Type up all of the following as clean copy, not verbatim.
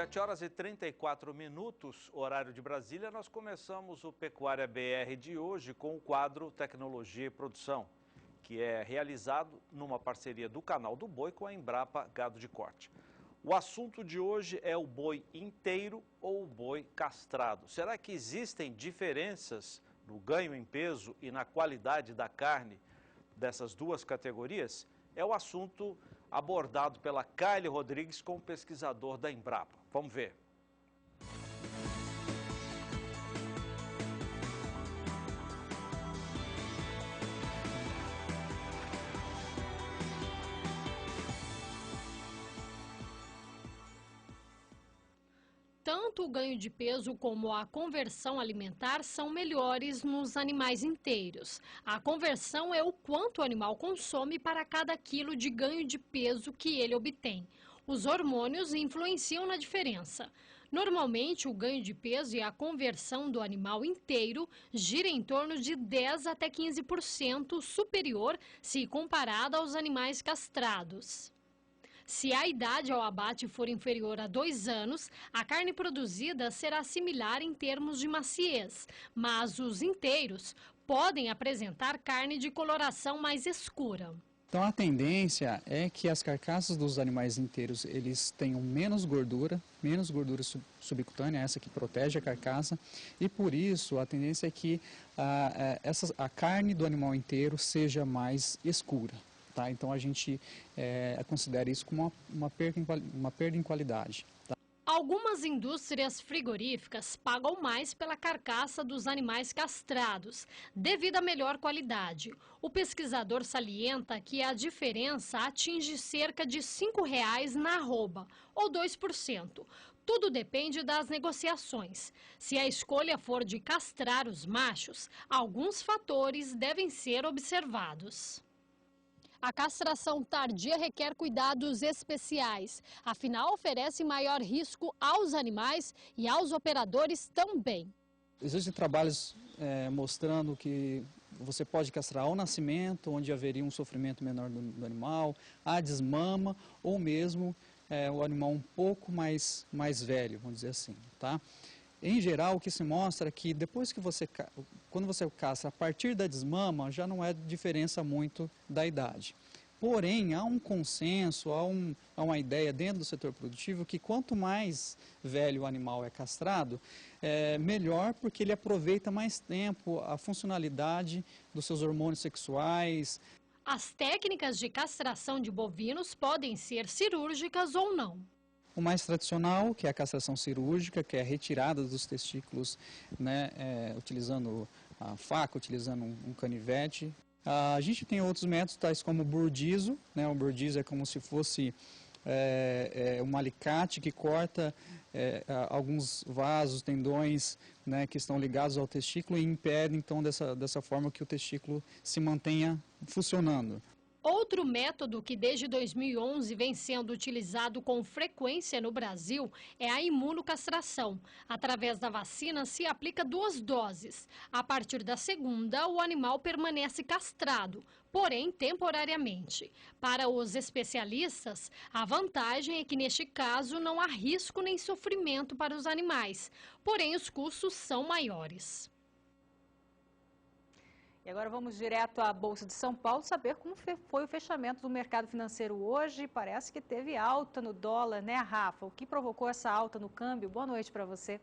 7h34, horário de Brasília, nós começamos o Pecuária BR de hoje com o quadro Tecnologia e Produção, que é realizado numa parceria do Canal do Boi com a Embrapa Gado de Corte. O assunto de hoje é o boi inteiro ou o boi castrado. Será que existem diferenças no ganho em peso e na qualidade da carne dessas duas categorias? É o assunto abordado pela Kylie Rodrigues com o pesquisador da Embrapa. Vamos ver. Tanto o ganho de peso como a conversão alimentar são melhores nos animais inteiros. A conversão é o quanto o animal consome para cada quilo de ganho de peso que ele obtém. Os hormônios influenciam na diferença. Normalmente, o ganho de peso e a conversão do animal inteiro gira em torno de 10 até 15% superior se comparado aos animais castrados. Se a idade ao abate for inferior a 2 anos, a carne produzida será similar em termos de maciez, mas os inteiros podem apresentar carne de coloração mais escura. Então a tendência é que as carcaças dos animais inteiros eles tenham menos gordura subcutânea, essa que protege a carcaça, e por isso a tendência é que a carne do animal inteiro seja mais escura. Tá? Então a gente considera isso como uma perda em qualidade. Tá? Algumas indústrias frigoríficas pagam mais pela carcaça dos animais castrados, devido à melhor qualidade. O pesquisador salienta que a diferença atinge cerca de R$ 5,00 na arroba, ou 2%. Tudo depende das negociações. Se a escolha for de castrar os machos, alguns fatores devem ser observados. A castração tardia requer cuidados especiais, afinal oferece maior risco aos animais e aos operadores também. Existem trabalhos mostrando que você pode castrar ao nascimento, onde haveria um sofrimento menor do animal, a desmama ou mesmo o animal um pouco mais velho, vamos dizer assim, tá? Em geral, o que se mostra é que depois que quando você castra a partir da desmama, já não é diferença muito da idade. Porém, há um consenso, há uma ideia dentro do setor produtivo que quanto mais velho o animal é castrado, melhor, porque ele aproveita mais tempo a funcionalidade dos seus hormônios sexuais. As técnicas de castração de bovinos podem ser cirúrgicas ou não. O mais tradicional, que é a castração cirúrgica, que é a retirada dos testículos, né, utilizando a faca, utilizando um canivete. A gente tem outros métodos, tais como o burdizo, né, o burdizo é como se fosse um alicate que corta alguns vasos, tendões, né, que estão ligados ao testículo e impede, então, dessa forma que o testículo se mantenha funcionando. Outro método que desde 2011 vem sendo utilizado com frequência no Brasil é a imunocastração. Através da vacina se aplica 2 doses. A partir da segunda, o animal permanece castrado, porém temporariamente. Para os especialistas, a vantagem é que neste caso não há risco nem sofrimento para os animais, porém os custos são maiores. E agora vamos direto à Bolsa de São Paulo saber como foi o fechamento do mercado financeiro hoje. Parece que teve alta no dólar, né, Rafa? O que provocou essa alta no câmbio? Boa noite para você.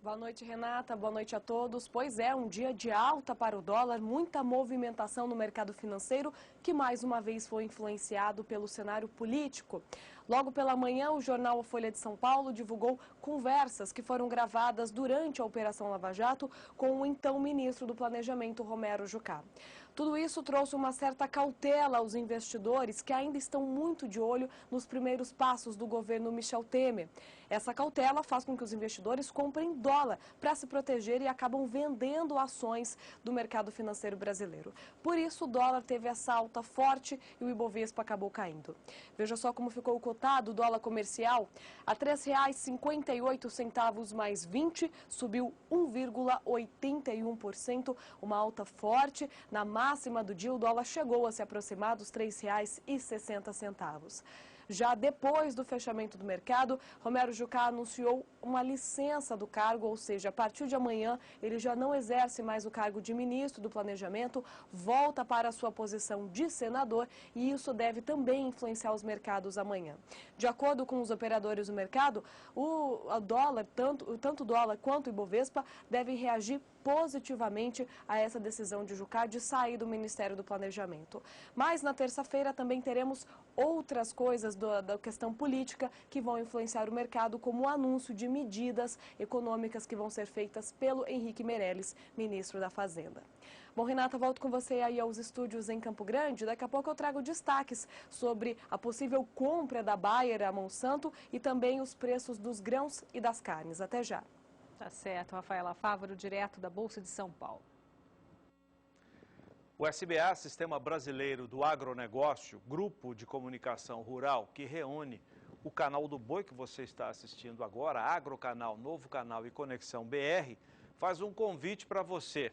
Boa noite, Renata. Boa noite a todos. Pois é, um dia de alta para o dólar, muita movimentação no mercado financeiro, que mais uma vez foi influenciado pelo cenário político. Logo pela manhã, o jornal A Folha de São Paulo divulgou conversas que foram gravadas durante a Operação Lava Jato com o então ministro do Planejamento, Romero Jucá. Tudo isso trouxe uma certa cautela aos investidores que ainda estão muito de olho nos primeiros passos do governo Michel Temer. Essa cautela faz com que os investidores comprem dólar para se proteger e acabam vendendo ações do mercado financeiro brasileiro. Por isso, o dólar teve essa alta forte e o Ibovespa acabou caindo. Veja só como ficou o cotado, o dólar comercial a R$ 3,58 mais 20, subiu 1,81%, uma alta forte. Na máxima do dia, o dólar chegou a se aproximar dos R$ 3,60. Já depois do fechamento do mercado, Romero Jucá anunciou uma licença do cargo, ou seja, a partir de amanhã ele já não exerce mais o cargo de ministro do Planejamento, volta para a sua posição de senador e isso deve também influenciar os mercados amanhã. De acordo com os operadores do mercado, o dólar, tanto o dólar quanto o Ibovespa devem reagir positivamente a essa decisão de Jucá de sair do Ministério do Planejamento. Mas na terça-feira também teremos outras coisas da questão política que vão influenciar o mercado, como o anúncio de medidas econômicas que vão ser feitas pelo Henrique Meirelles, ministro da Fazenda. Bom, Renata, volto com você aí aos estúdios em Campo Grande. Daqui a pouco eu trago destaques sobre a possível compra da Bayer a Monsanto e também os preços dos grãos e das carnes. Até já. Tá certo, Rafaela Fávaro, direto da Bolsa de São Paulo. O SBA, Sistema Brasileiro do Agronegócio, grupo de comunicação rural que reúne o canal do Boi que você está assistindo agora, Agrocanal, Novo Canal e Conexão BR, faz um convite para você.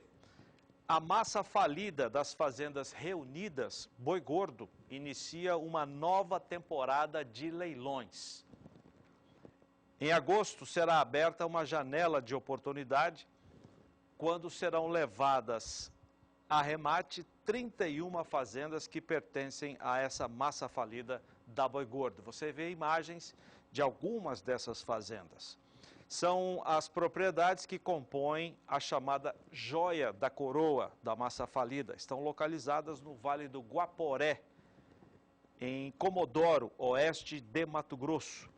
A massa falida das fazendas reunidas, Boi Gordo, inicia uma nova temporada de leilões. Em agosto será aberta uma janela de oportunidade, quando serão levadas a remate 31 fazendas que pertencem a essa massa falida da Boi Gordo. Você vê imagens de algumas dessas fazendas. São as propriedades que compõem a chamada joia da coroa da massa falida. Estão localizadas no Vale do Guaporé, em Comodoro, oeste de Mato Grosso.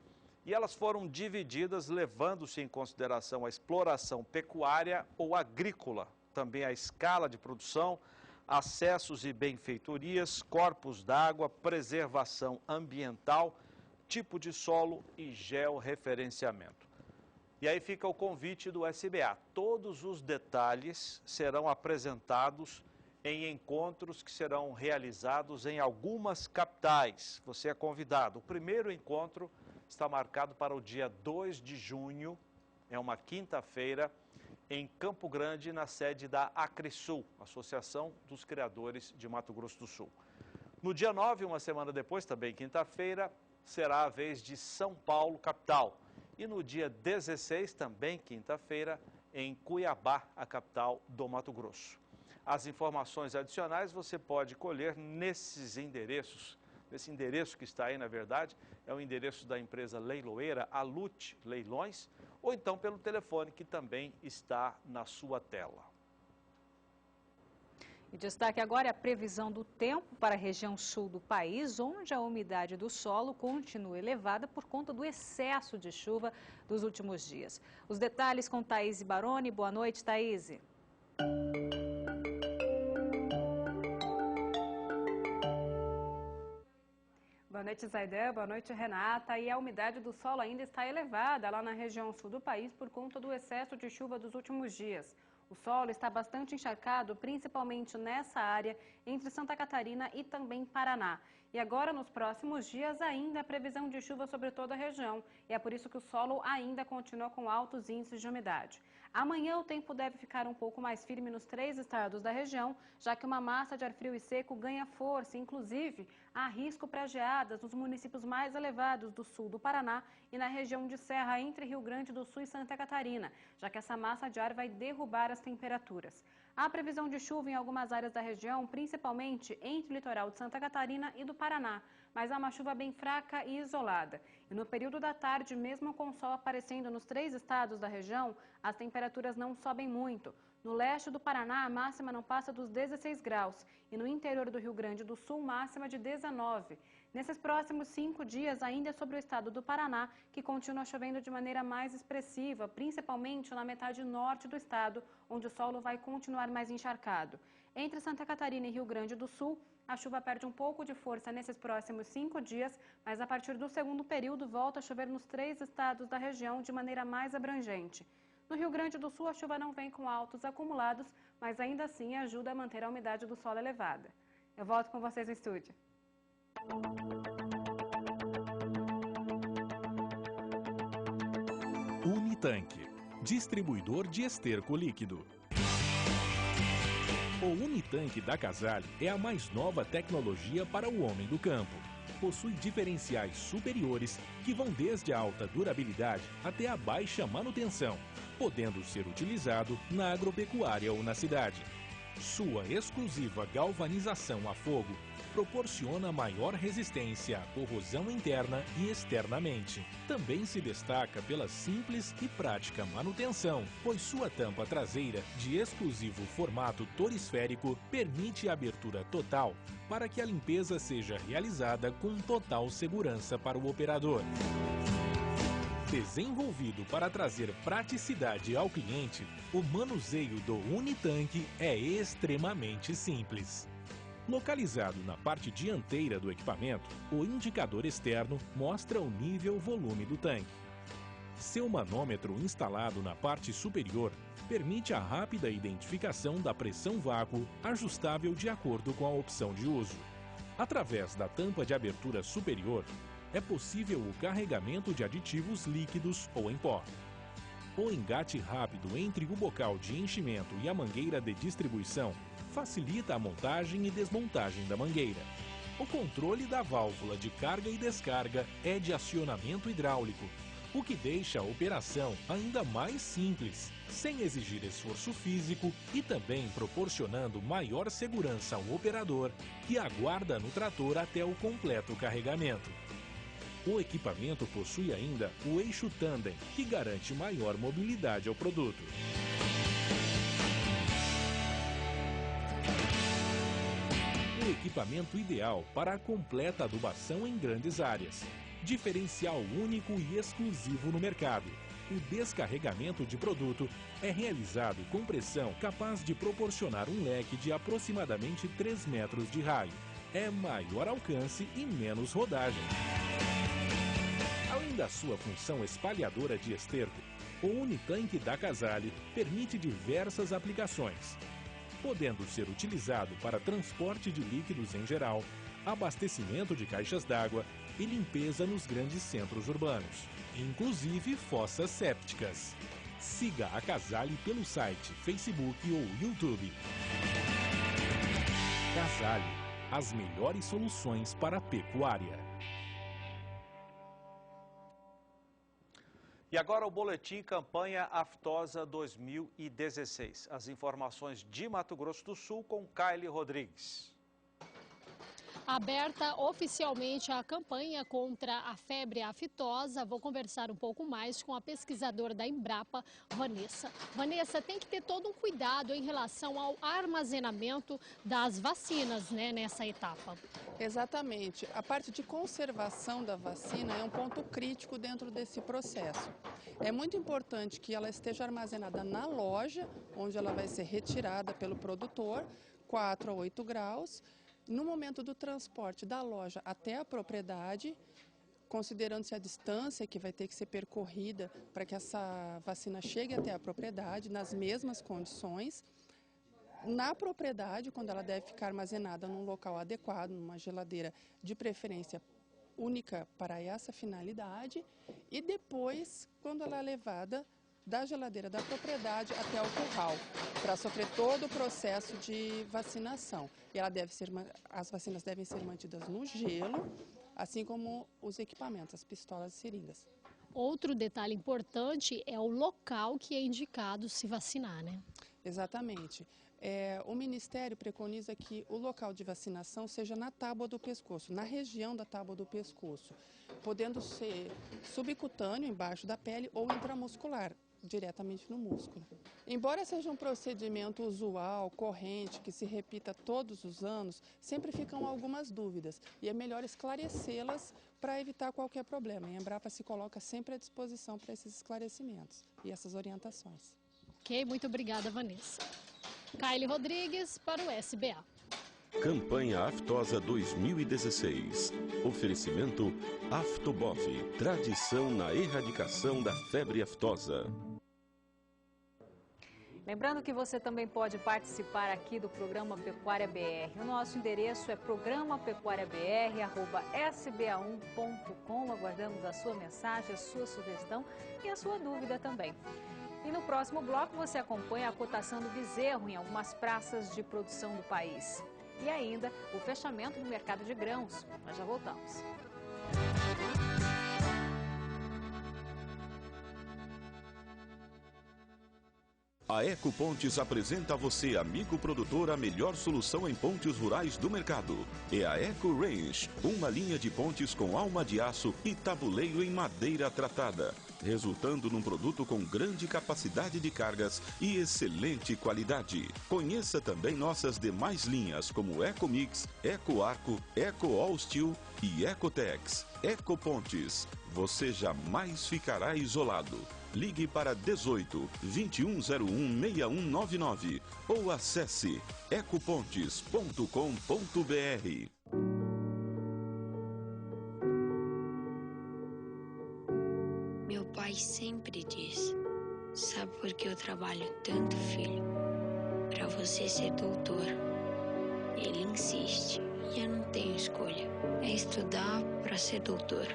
E elas foram divididas levando-se em consideração a exploração pecuária ou agrícola, também a escala de produção, acessos e benfeitorias, corpos d'água, preservação ambiental, tipo de solo e georreferenciamento. E aí fica o convite do SBA. Todos os detalhes serão apresentados em encontros que serão realizados em algumas capitais. Você é convidado. O primeiro encontro está marcado para o dia 2 de junho, é uma quinta-feira, em Campo Grande, na sede da Acrisul, Associação dos Criadores de Mato Grosso do Sul. No dia 9, uma semana depois, também quinta-feira, será a vez de São Paulo, capital. E no dia 16, também quinta-feira, em Cuiabá, a capital do Mato Grosso. As informações adicionais você pode colher nesses endereços. Esse endereço que está aí, na verdade, é o endereço da empresa leiloeira Alute Leilões, ou então pelo telefone que também está na sua tela. E destaque agora é a previsão do tempo para a região sul do país, onde a umidade do solo continua elevada por conta do excesso de chuva dos últimos dias. Os detalhes com Thaís Baroni. Boa noite, Thaís. Boa noite, Zaidan. Boa noite, Renata. E a umidade do solo ainda está elevada lá na região sul do país por conta do excesso de chuva dos últimos dias. O solo está bastante encharcado, principalmente nessa área entre Santa Catarina e também Paraná. E agora, nos próximos dias, ainda há previsão de chuva sobre toda a região. E é por isso que o solo ainda continua com altos índices de umidade. Amanhã o tempo deve ficar um pouco mais firme nos 3 estados da região, já que uma massa de ar frio e seco ganha força. Inclusive, há risco para geadas nos municípios mais elevados do sul do Paraná e na região de Serra entre Rio Grande do Sul e Santa Catarina, já que essa massa de ar vai derrubar as temperaturas. Há previsão de chuva em algumas áreas da região, principalmente entre o litoral de Santa Catarina e do Paraná, mas há uma chuva bem fraca e isolada. E no período da tarde, mesmo com o sol aparecendo nos 3 estados da região, as temperaturas não sobem muito. No leste do Paraná, a máxima não passa dos 16 graus e no interior do Rio Grande do Sul, máxima de 19. Nesses próximos 5 dias, ainda é sobre o estado do Paraná, que continua chovendo de maneira mais expressiva, principalmente na metade norte do estado, onde o solo vai continuar mais encharcado. Entre Santa Catarina e Rio Grande do Sul, a chuva perde um pouco de força nesses próximos 5 dias, mas a partir do segundo período volta a chover nos 3 estados da região de maneira mais abrangente. No Rio Grande do Sul, a chuva não vem com altos acumulados, mas ainda assim ajuda a manter a umidade do solo elevada. Eu volto com vocês no estúdio. Unitanque, distribuidor de esterco líquido. O Unitanque da Casale é a mais nova tecnologia para o homem do campo. possui diferenciais superiores que vão desde a alta durabilidade até a baixa manutenção, podendo ser utilizado na agropecuária ou na cidade. Sua exclusiva galvanização a fogo proporciona maior resistência à corrosão interna e externamente. Também se destaca pela simples e prática manutenção, pois sua tampa traseira, de exclusivo formato torisférico, permite a abertura total para que a limpeza seja realizada com total segurança para o operador. Desenvolvido para trazer praticidade ao cliente, o manuseio do Unitank é extremamente simples. Localizado na parte dianteira do equipamento, o indicador externo mostra o nível volume do tanque. Seu manômetro instalado na parte superior permite a rápida identificação da pressão vácuo, ajustável de acordo com a opção de uso. Através da tampa de abertura superior, é possível o carregamento de aditivos líquidos ou em pó. O engate rápido entre o bocal de enchimento e a mangueira de distribuição facilita a montagem e desmontagem da mangueira. O controle da válvula de carga e descarga é de acionamento hidráulico, o que deixa a operação ainda mais simples, sem exigir esforço físico e também proporcionando maior segurança ao operador que aguarda no trator até o completo carregamento. O equipamento possui ainda o eixo tandem, que garante maior mobilidade ao produto. O equipamento ideal para a completa adubação em grandes áreas. Diferencial único e exclusivo no mercado. O descarregamento de produto é realizado com pressão capaz de proporcionar um leque de aproximadamente 3 metros de raio. É maior alcance e menos rodagem. Além da sua função espalhadora de esterco, o Unitank da Casale permite diversas aplicações, podendo ser utilizado para transporte de líquidos em geral, abastecimento de caixas d'água e limpeza nos grandes centros urbanos, inclusive fossas sépticas. Siga a Casale pelo site, Facebook ou YouTube. Casale, as melhores soluções para a pecuária. E agora o Boletim Campanha Aftosa 2016. As informações de Mato Grosso do Sul com Kaile Rodrigues. Aberta oficialmente a campanha contra a febre aftosa, vou conversar um pouco mais com a pesquisadora da Embrapa, Vanessa. Vanessa, tem que ter todo um cuidado em relação ao armazenamento das vacinas, né, nessa etapa. Exatamente. A parte de conservação da vacina é um ponto crítico dentro desse processo. É muito importante que ela esteja armazenada na loja, onde ela vai ser retirada pelo produtor, 4 a 8 graus. No momento do transporte da loja até a propriedade, considerando-se a distância que vai ter que ser percorrida para que essa vacina chegue até a propriedade, nas mesmas condições. Na propriedade, quando ela deve ficar armazenada num local adequado, numa geladeira de preferência única para essa finalidade, e depois, quando ela é levada da geladeira da propriedade até o curral, para sofrer todo o processo de vacinação. E as vacinas devem ser mantidas no gelo, assim como os equipamentos, as pistolas e seringas. Outro detalhe importante é o local que é indicado se vacinar, né? Exatamente. O Ministério preconiza que o local de vacinação seja na tábua do pescoço, na região da tábua do pescoço, podendo ser subcutâneo, embaixo da pele, ou intramuscular, diretamente no músculo. Embora seja um procedimento usual, corrente, que se repita todos os anos, sempre ficam algumas dúvidas e é melhor esclarecê-las para evitar qualquer problema. E a Embrapa se coloca sempre à disposição para esses esclarecimentos e essas orientações. Ok, muito obrigada, Vanessa. Kaile Rodrigues para o SBA. Campanha Aftosa 2016. Oferecimento Aftobov, tradição na erradicação da febre aftosa. Lembrando que você também pode participar aqui do programa Pecuária BR. O nosso endereço é programapecuariabr@sba1.com. Aguardamos a sua mensagem, a sua sugestão e a sua dúvida também. E no próximo bloco você acompanha a cotação do bezerro em algumas praças de produção do país. e ainda o fechamento do mercado de grãos. Nós já voltamos. A Ecopontes apresenta a você, amigo produtor, a melhor solução em pontes rurais do mercado. É a Eco Range, uma linha de pontes com alma de aço e tabuleiro em madeira tratada, resultando num produto com grande capacidade de cargas e excelente qualidade. Conheça também nossas demais linhas como Eco Mix, Eco Arco, Eco All Steel e Ecotex. Ecopontes, você jamais ficará isolado. Ligue para 18 2101 6199 ou acesse ecopontes.com.br. Meu pai sempre diz: sabe por que eu trabalho tanto, filho? Para você ser doutor. Ele insiste e eu não tenho escolha. É estudar para ser doutor.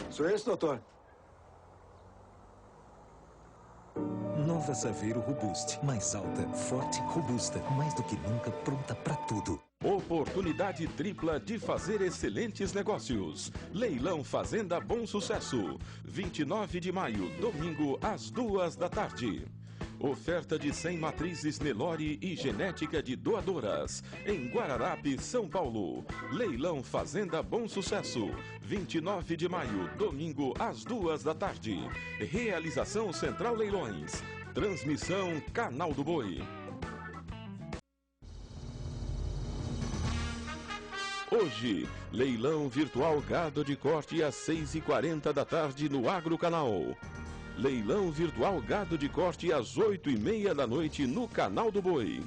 Sou esse, doutor? Nova Saveiro Robuste. Mais alta, forte, robusta. Mais do que nunca, pronta para tudo. Oportunidade tripla de fazer excelentes negócios. Leilão Fazenda Bom Sucesso. 29 de maio, domingo, às 2 da tarde. Oferta de 100 matrizes Nelore e genética de doadoras. Em Guararapes, São Paulo. Leilão Fazenda Bom Sucesso. 29 de maio, domingo, às 2 da tarde. Realização Central Leilões. Transmissão Canal do Boi. Hoje, leilão virtual gado de corte às 6h40 da tarde no Agrocanal. Leilão virtual gado de corte às 8h30 da noite no Canal do Boi.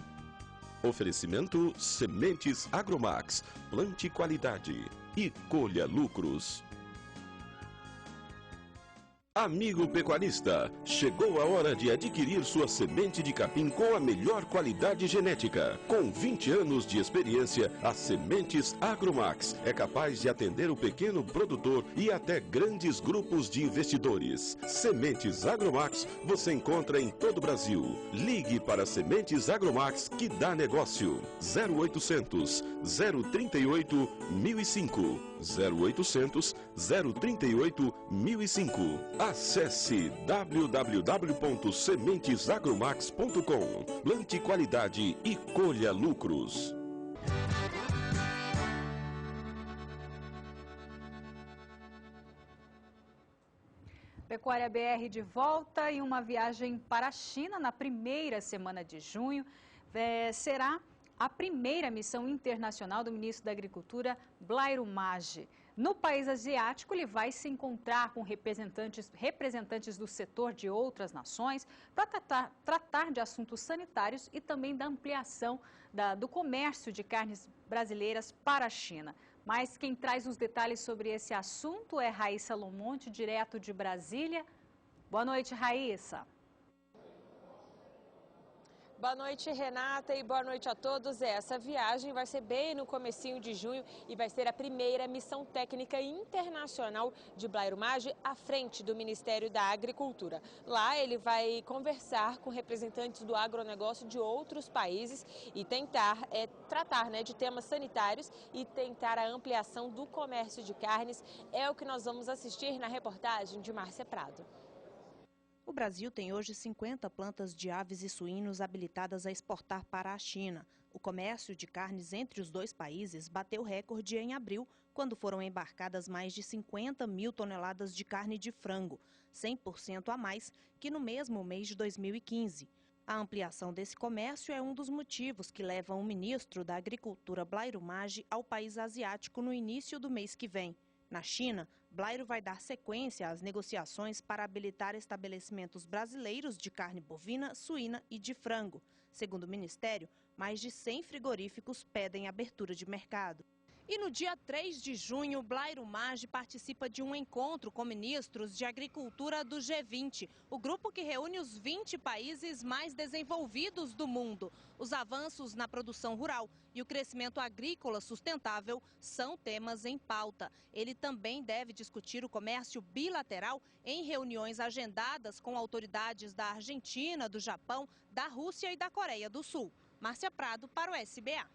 Oferecimento Sementes Agromax, plante qualidade e colha lucros. Amigo pecuarista, chegou a hora de adquirir sua semente de capim com a melhor qualidade genética. Com 20 anos de experiência, a Sementes Agromax é capaz de atender o pequeno produtor e até grandes grupos de investidores. Sementes Agromax você encontra em todo o Brasil. Ligue para Sementes Agromax que dá negócio. 0800 038 1005. 0800 038 1005. Acesse www.sementesagromax.com. Plante qualidade e colha lucros. Pecuária BR de volta e uma viagem para a China na primeira semana de junho. Será a primeira missão internacional do ministro da Agricultura, Blairo Maggi. No país asiático, ele vai se encontrar com representantes do setor de outras nações para tratar de assuntos sanitários e também da ampliação do comércio de carnes brasileiras para a China. Mas quem traz os detalhes sobre esse assunto é Raíssa Lomonte, direto de Brasília. Boa noite, Raíssa. Boa noite, Renata, e boa noite a todos. Essa viagem vai ser bem no comecinho de junho e vai ser a primeira missão técnica internacional de Blairo Maggi à frente do Ministério da Agricultura. Lá ele vai conversar com representantes do agronegócio de outros países e tentar tratar de temas sanitários e tentar a ampliação do comércio de carnes. É o que nós vamos assistir na reportagem de Márcia Prado. O Brasil tem hoje 50 plantas de aves e suínos habilitadas a exportar para a China. O comércio de carnes entre os dois países bateu recorde em abril, quando foram embarcadas mais de 50 mil toneladas de carne de frango, 100% a mais que no mesmo mês de 2015. A ampliação desse comércio é um dos motivos que levam o ministro da Agricultura, Blairo Maggi, ao país asiático no início do mês que vem. Na China, Blairo vai dar sequência às negociações para habilitar estabelecimentos brasileiros de carne bovina, suína e de frango. Segundo o Ministério, mais de 100 frigoríficos pedem abertura de mercado. E no dia 3 de junho, Blairo Maggi participa de um encontro com ministros de agricultura do G20, o grupo que reúne os 20 países mais desenvolvidos do mundo. Os avanços na produção rural e o crescimento agrícola sustentável são temas em pauta. Ele também deve discutir o comércio bilateral em reuniões agendadas com autoridades da Argentina, do Japão, da Rússia e da Coreia do Sul. Márcia Prado para o SBA.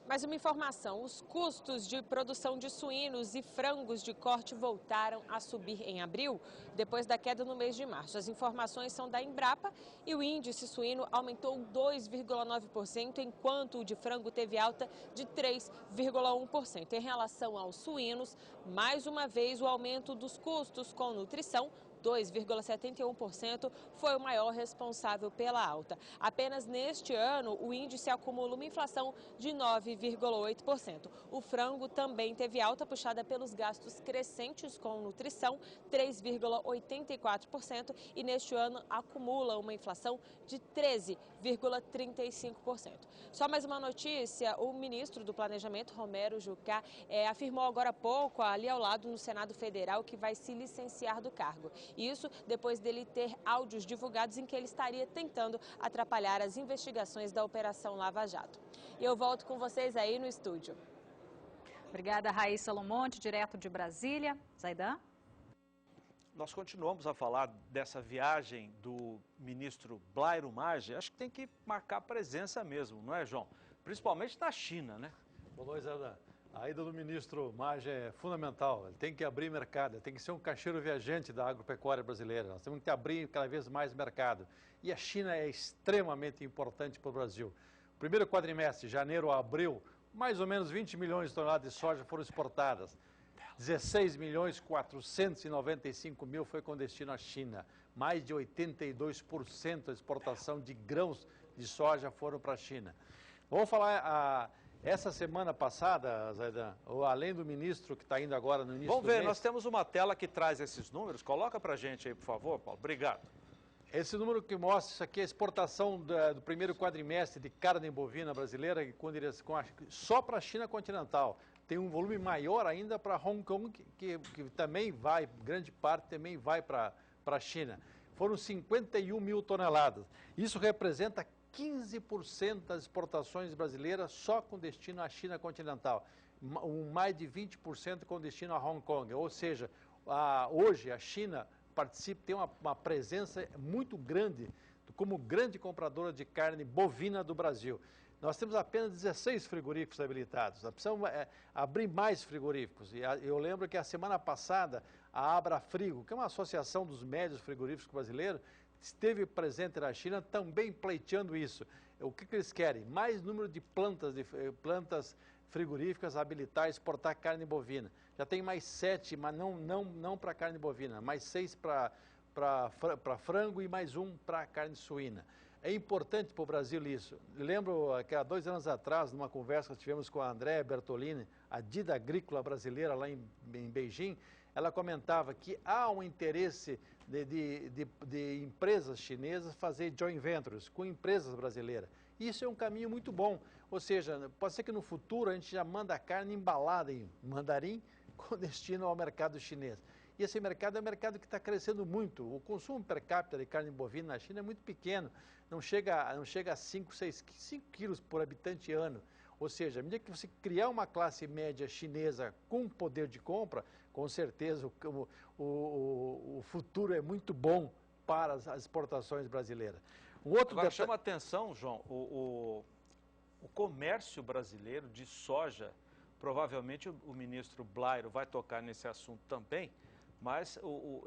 Mais uma informação, os custos de produção de suínos e frangos de corte voltaram a subir em abril, depois da queda no mês de março. As informações são da Embrapa e o índice suíno aumentou 2,9%, enquanto o de frango teve alta de 3,1%. Em relação aos suínos, mais uma vez o aumento dos custos com nutrição, 2,71%, foi o maior responsável pela alta. Apenas neste ano, o índice acumula uma inflação de 9,8%. O frango também teve alta puxada pelos gastos crescentes com nutrição, 3,84%, e neste ano acumula uma inflação de 13,35%. Só mais uma notícia, o ministro do Planejamento, Romero Jucá, afirmou agora há pouco, ali ao lado no Senado Federal, que vai se licenciar do cargo. Isso depois dele ter áudios divulgados em que ele estaria tentando atrapalhar as investigações da Operação Lava Jato. E eu volto com vocês aí no estúdio. Obrigada, Raíssa Lomonte, direto de Brasília. Zaidan? Nós continuamos a falar dessa viagem do ministro Blairo Maggi. Acho que tem que marcar presença mesmo, não é, João? Principalmente na China, né? Boa noite, Zaidan. A ida do ministro Maggi é fundamental, ele tem que abrir mercado, ele tem que ser um caixeiro viajante da agropecuária brasileira, nós temos que abrir cada vez mais mercado. E a China é extremamente importante para o Brasil. Primeiro quadrimestre, janeiro a abril, mais ou menos 20 milhões de toneladas de soja foram exportadas. 16 milhões 495 mil foi com destino à China. Mais de 82% da exportação de grãos de soja foram para a China. Vamos falar essa semana passada, Zaidan, além do ministro que está indo agora no início do mês... Vamos ver, nós temos uma tela que traz esses números. Coloca para a gente aí, por favor, Paulo. Obrigado. Esse número que mostra, isso aqui é a exportação do primeiro quadrimestre de carne bovina brasileira, só para a China continental. Tem um volume maior ainda para Hong Kong, que também vai, grande parte também vai para a China. Foram 51 mil toneladas. Isso representa 15% das exportações brasileiras só com destino à China continental, mais de 20% com destino a Hong Kong. Ou seja, hoje a China tem uma presença muito grande como grande compradora de carne bovina do Brasil. Nós temos apenas 16 frigoríficos habilitados, nós precisamos abrir mais frigoríficos. E eu lembro que a semana passada a Abrafrigo, que é uma associação dos médios frigoríficos brasileiros, esteve presente na China também pleiteando isso. O que eles querem? Mais número de plantas frigoríficas habilitar a exportar carne bovina. Já tem mais 7, mas não para carne bovina, mais 6 para frango e mais 1 para carne suína. É importante para o Brasil isso. Lembro que há 2 anos atrás, numa conversa que tivemos com a Andréa Bertolini, a Dida Agrícola brasileira lá em Beijing, ela comentava que há um interesse de empresas chinesas fazer joint ventures com empresas brasileiras. Isso é um caminho muito bom. Ou seja, pode ser que no futuro a gente já manda a carne embalada em mandarim com destino ao mercado chinês. E esse mercado é um mercado que está crescendo muito. O consumo per capita de carne bovina na China é muito pequeno. Não chega a 5 quilos por habitante ano. Ou seja, à medida que você criar uma classe média chinesa com poder de compra, com certeza o futuro é muito bom para as exportações brasileiras. Agora chama a atenção, João, o comércio brasileiro de soja, provavelmente o ministro Blairo vai tocar nesse assunto também, mas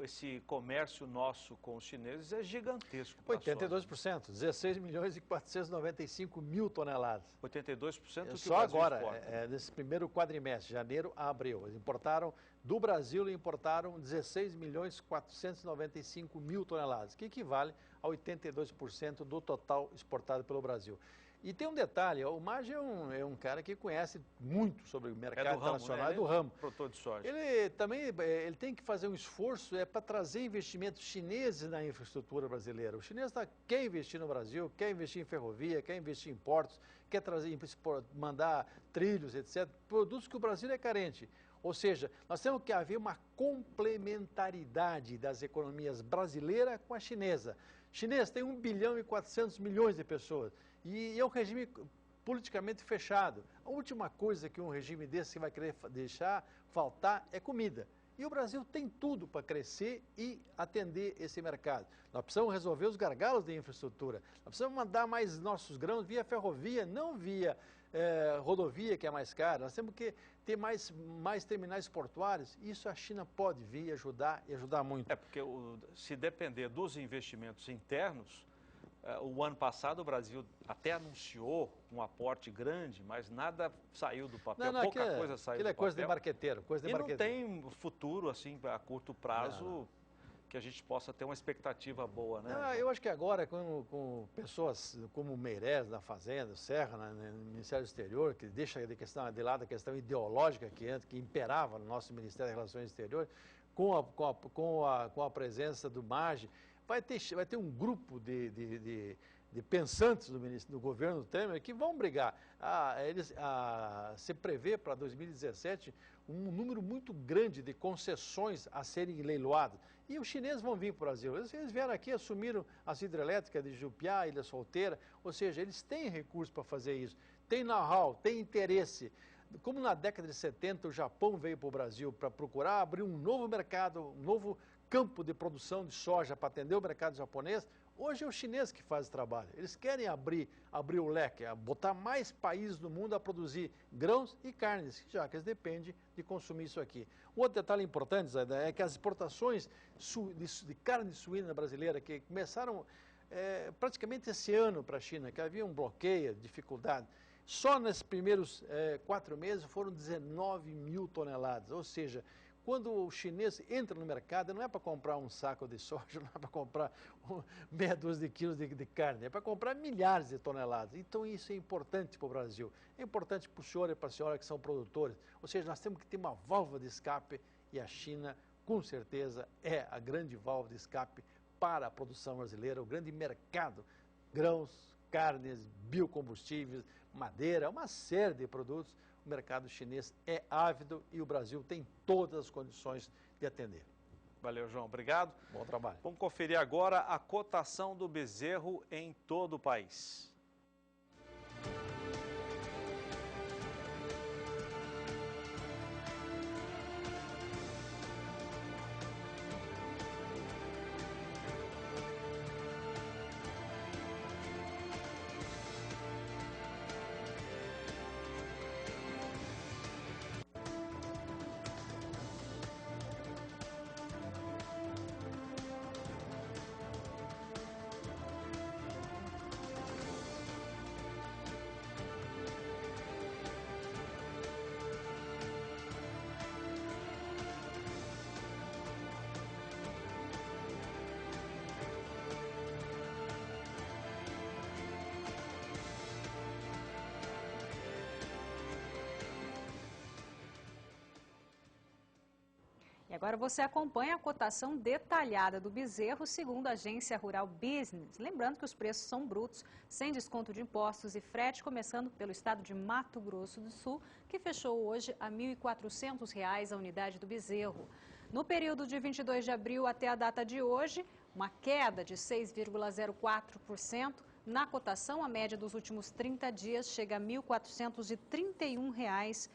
esse comércio nosso com os chineses é gigantesco. 82%, 16 milhões e 495 mil toneladas. 82% que só agora, nesse primeiro quadrimestre, janeiro a abril. Eles importaram, do Brasil, importaram 16 milhões e 495 mil toneladas, que equivale a 82% do total exportado pelo Brasil. E tem um detalhe, o Maggi é um cara que conhece muito sobre o mercado internacional, do ramo, produtor de soja. Ele também tem que fazer um esforço para trazer investimentos chineses na infraestrutura brasileira. O chinês quer investir no Brasil, quer investir em ferrovia, quer investir em portos, quer mandar trilhos, etc. Produtos que o Brasil é carente. Ou seja, nós temos que haver uma complementaridade das economias brasileira com a chinesa. Chinês tem 1 bilhão e 400 milhões de pessoas. E é um regime politicamente fechado. A última coisa que um regime desse vai querer deixar faltar é comida. E o Brasil tem tudo para crescer e atender esse mercado. Nós precisamos resolver os gargalos de infraestrutura. Nós precisamos mandar mais nossos grãos via ferrovia, não via rodovia, que é mais cara. Nós temos que ter mais terminais portuários. Isso a China pode vir ajudar e ajudar muito. É porque se depender dos investimentos internos, o ano passado o Brasil até anunciou um aporte grande, mas nada saiu do papel, pouca coisa saiu do papel. Aquilo é coisa de marqueteiro. Não tem futuro, assim, a curto prazo, que a gente possa ter uma expectativa boa, né? Eu acho que agora, com pessoas como o Meirelles na Fazenda, o Serra no Ministério do Exterior, que deixa de lado a questão ideológica que imperava no nosso Ministério das Relações Exteriores, com a presença do MAGE, vai ter um grupo de pensantes do governo Temer que vão brigar. Se prevê para 2017 um número muito grande de concessões a serem leiloadas. E os chineses vão vir para o Brasil. Eles vieram aqui, assumiram as hidrelétricas de Jupiá, Ilha Solteira, ou seja, eles têm recursos para fazer isso, têm know-how, têm interesse. Como na década de 70 o Japão veio para o Brasil para procurar abrir um novo mercado, um novo campo de produção de soja para atender o mercado japonês, hoje é o chinês que faz o trabalho. Eles querem abrir o leque, botar mais países do mundo a produzir grãos e carnes, já que eles dependem de consumir isso aqui. Um outro detalhe importante, Zé, é que as exportações de carne suína brasileira, que começaram praticamente esse ano para a China, que havia um bloqueio, dificuldade, só nesses primeiros 4 meses foram 19 mil toneladas, ou seja, quando o chinês entra no mercado, não é para comprar um saco de soja, não é para comprar meia dúzia de quilos de carne, é para comprar milhares de toneladas. Então isso é importante para o Brasil, é importante para o senhor e para a senhora que são produtores. Ou seja, nós temos que ter uma válvula de escape e a China, com certeza, é a grande válvula de escape para a produção brasileira, o grande mercado, grãos, carnes, biocombustíveis, madeira, uma série de produtos. O mercado chinês é ávido e o Brasil tem todas as condições de atender. Valeu, João. Obrigado. Bom trabalho. Vamos conferir agora a cotação do bezerro em todo o país. E agora você acompanha a cotação detalhada do bezerro segundo a agência Rural Business. Lembrando que os preços são brutos, sem desconto de impostos e frete, começando pelo estado de Mato Grosso do Sul, que fechou hoje a R$ 1.400 a unidade do bezerro. No período de 22 de abril até a data de hoje, uma queda de 6,04%. Na cotação, a média dos últimos 30 dias chega a R$ 1.431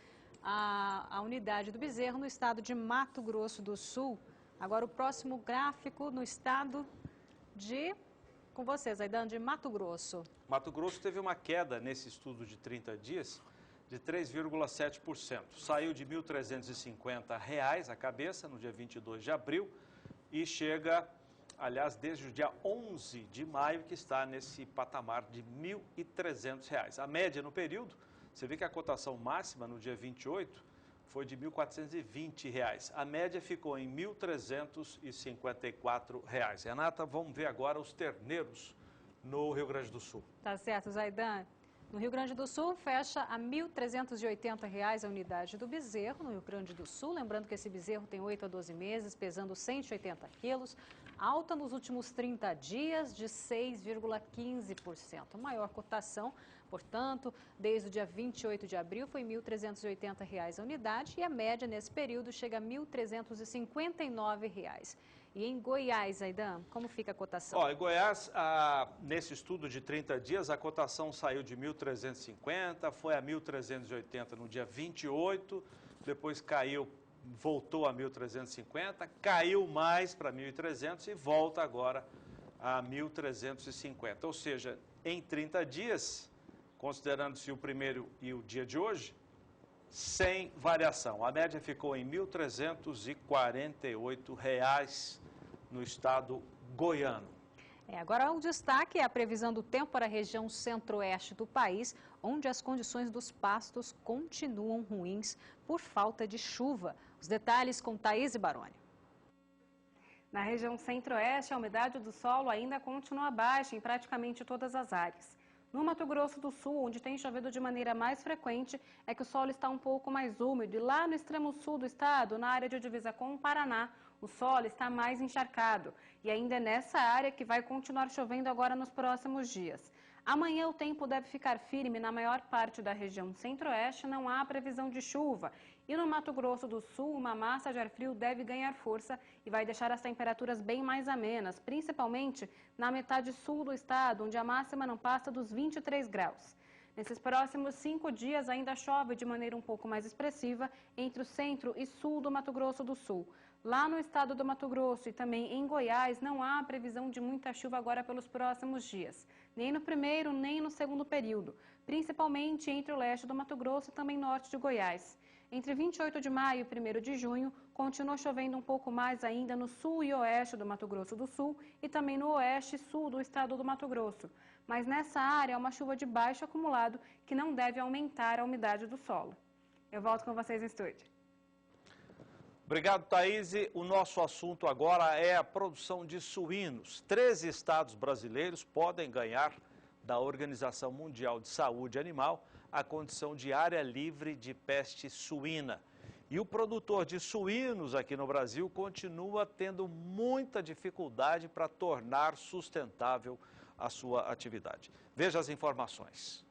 a unidade do bezerro no estado de Mato Grosso do Sul. Agora o próximo gráfico no estado de, com vocês, Aidan, de Mato Grosso. Mato Grosso teve uma queda nesse estudo de 30 dias de 3,7%. Saiu de R$ 1.350 a cabeça no dia 22 de abril e chega, aliás, desde o dia 11 de maio, que está nesse patamar de R$ 1.300. A média no período, você vê que a cotação máxima no dia 28 foi de R$ 1.420. A média ficou em R$ 1.354. Renata, vamos ver agora os terneiros no Rio Grande do Sul. Tá certo, Zaidan. No Rio Grande do Sul, fecha a R$ 1.380 a unidade do bezerro, no Rio Grande do Sul. Lembrando que esse bezerro tem 8 a 12 meses, pesando 180 quilos. Alta nos últimos 30 dias de 6,15%. A maior cotação, portanto, desde o dia 28 de abril foi R$ 1.380 a unidade e a média nesse período chega a R$ 1.359. E em Goiás, Aidan, como fica a cotação? Em Goiás, nesse estudo de 30 dias, a cotação saiu de 1.350, foi a 1.380 no dia 28, depois caiu voltou a 1.350, caiu mais para 1.300 e volta agora a 1.350. Ou seja, em 30 dias, considerando-se o primeiro e o dia de hoje, sem variação. A média ficou em R$ 1.348 no estado goiano. Agora o destaque é a previsão do tempo para a região centro-oeste do país, onde as condições dos pastos continuam ruins por falta de chuva. Os detalhes com Thaís Baroni. Na região centro-oeste, a umidade do solo ainda continua baixa em praticamente todas as áreas. No Mato Grosso do Sul, onde tem chovido de maneira mais frequente, é que o solo está um pouco mais úmido. E lá no extremo sul do estado, na área de divisa com o Paraná, o solo está mais encharcado. E ainda é nessa área que vai continuar chovendo agora nos próximos dias. Amanhã o tempo deve ficar firme na maior parte da região centro-oeste, não há previsão de chuva. E no Mato Grosso do Sul, uma massa de ar frio deve ganhar força e vai deixar as temperaturas bem mais amenas, principalmente na metade sul do estado, onde a máxima não passa dos 23 graus. Nesses próximos 5 dias ainda chove de maneira um pouco mais expressiva entre o centro e sul do Mato Grosso do Sul. Lá no estado do Mato Grosso e também em Goiás, não há previsão de muita chuva agora pelos próximos dias, nem no primeiro nem no segundo período, principalmente entre o leste do Mato Grosso e também norte de Goiás. Entre 28 de maio e 1º de junho, continua chovendo um pouco mais ainda no sul e oeste do Mato Grosso do Sul e também no oeste e sul do estado do Mato Grosso. Mas nessa área é uma chuva de baixo acumulado que não deve aumentar a umidade do solo. Eu volto com vocês no estúdio. Obrigado, Thaís. O nosso assunto agora é a produção de suínos. 13 estados brasileiros podem ganhar da Organização Mundial de Saúde Animal a condição de área livre de peste suína. E o produtor de suínos aqui no Brasil continua tendo muita dificuldade para tornar sustentável a sua atividade. Veja as informações.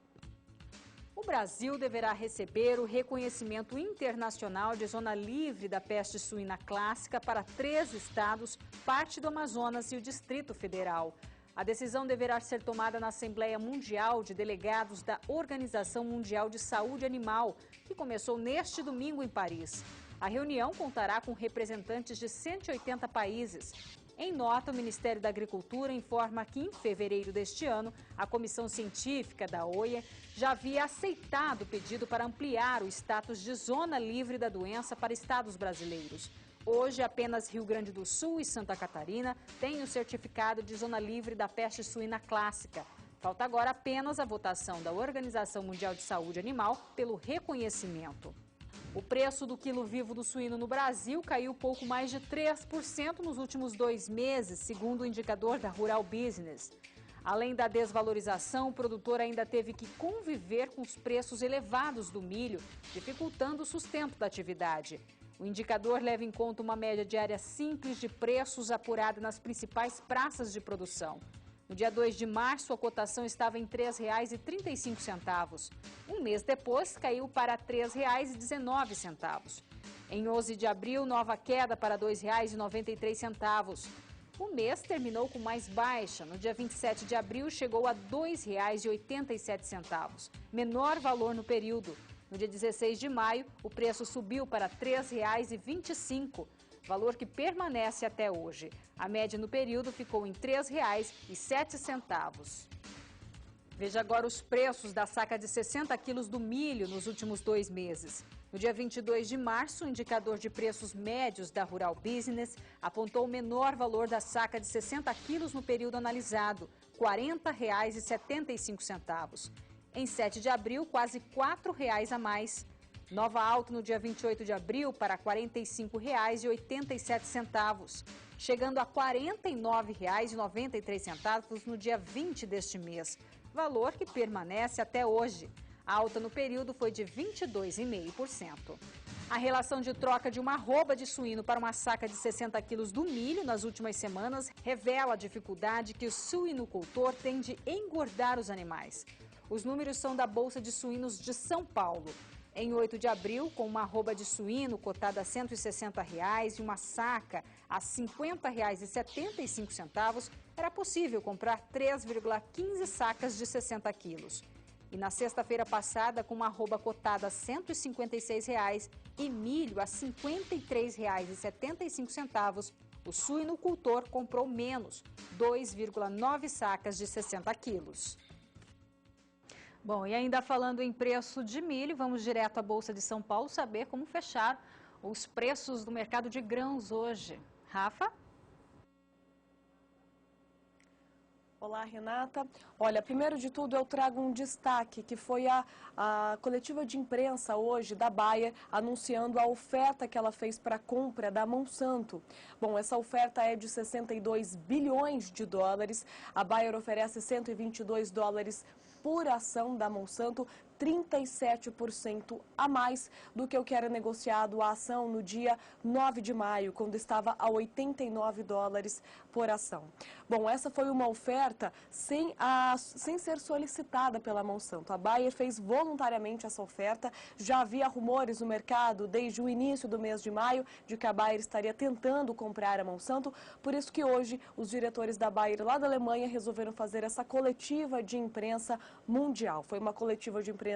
O Brasil deverá receber o reconhecimento internacional de zona livre da peste suína clássica para 3 estados, parte do Amazonas e o Distrito Federal. A decisão deverá ser tomada na Assembleia Mundial de Delegados da Organização Mundial de Saúde Animal, que começou neste domingo em Paris. A reunião contará com representantes de 180 países. Em nota, o Ministério da Agricultura informa que, em fevereiro deste ano, a Comissão Científica da OIE já havia aceitado o pedido para ampliar o status de zona livre da doença para estados brasileiros. Hoje, apenas Rio Grande do Sul e Santa Catarina têm o certificado de zona livre da peste suína clássica. Falta agora apenas a votação da Organização Mundial de Saúde Animal pelo reconhecimento. O preço do quilo vivo do suíno no Brasil caiu pouco mais de 3% nos últimos 2 meses, segundo o indicador da Rural Business. Além da desvalorização, o produtor ainda teve que conviver com os preços elevados do milho, dificultando o sustento da atividade. O indicador leva em conta uma média diária simples de preços apurada nas principais praças de produção. No dia 2 de março, a cotação estava em R$ 3,35. Um mês depois, caiu para R$ 3,19. Em 11 de abril, nova queda para R$ 2,93. O mês terminou com mais baixa. No dia 27 de abril, chegou a R$ 2,87, menor valor no período. No dia 16 de maio, o preço subiu para R$ 3,25, valor que permanece até hoje. A média no período ficou em R$ 3,07. Veja agora os preços da saca de 60 quilos do milho nos últimos 2 meses. No dia 22 de março, o indicador de preços médios da Rural Business apontou o menor valor da saca de 60 quilos no período analisado, R$ 40,75. Em 7 de abril, quase R$ 4,00 a mais. Nova alta no dia 28 de abril para R$ 45,87, chegando a R$ 49,93 no dia 20 deste mês, valor que permanece até hoje. A alta no período foi de 22,5%. A relação de troca de uma arroba de suíno para uma saca de 60 quilos do milho nas últimas semanas revela a dificuldade que o suinocultor tem de engordar os animais. Os números são da Bolsa de Suínos de São Paulo. Em 8 de abril, com uma arroba de suíno cotada a R$ 160 e uma saca a R$ 50,75, era possível comprar 3,15 sacas de 60 quilos. E na sexta-feira passada, com uma arroba cotada a R$ 156,00 e milho a R$ 53,75, o suinocultor comprou menos, 2,9 sacas de 60 quilos. Bom, e ainda falando em preço de milho, vamos direto à Bolsa de São Paulo saber como fechar os preços do mercado de grãos hoje. Rafa? Olá, Renata. Olha, primeiro de tudo eu trago um destaque, que foi a coletiva de imprensa hoje da Bayer, anunciando a oferta que ela fez para a compra da Monsanto. Bom, essa oferta é de 62 bilhões de dólares. A Bayer oferece 122 dólares por ação da Monsanto, 37% a mais do que o que era negociado a ação no dia 9 de maio, quando estava a 89 dólares por ação. Bom, essa foi uma oferta sem ser solicitada pela Monsanto. A Bayer fez voluntariamente essa oferta. Já havia rumores no mercado desde o início do mês de maio de que a Bayer estaria tentando comprar a Monsanto. Por isso que hoje os diretores da Bayer lá da Alemanha resolveram fazer essa coletiva de imprensa mundial. Foi uma coletiva de imprensa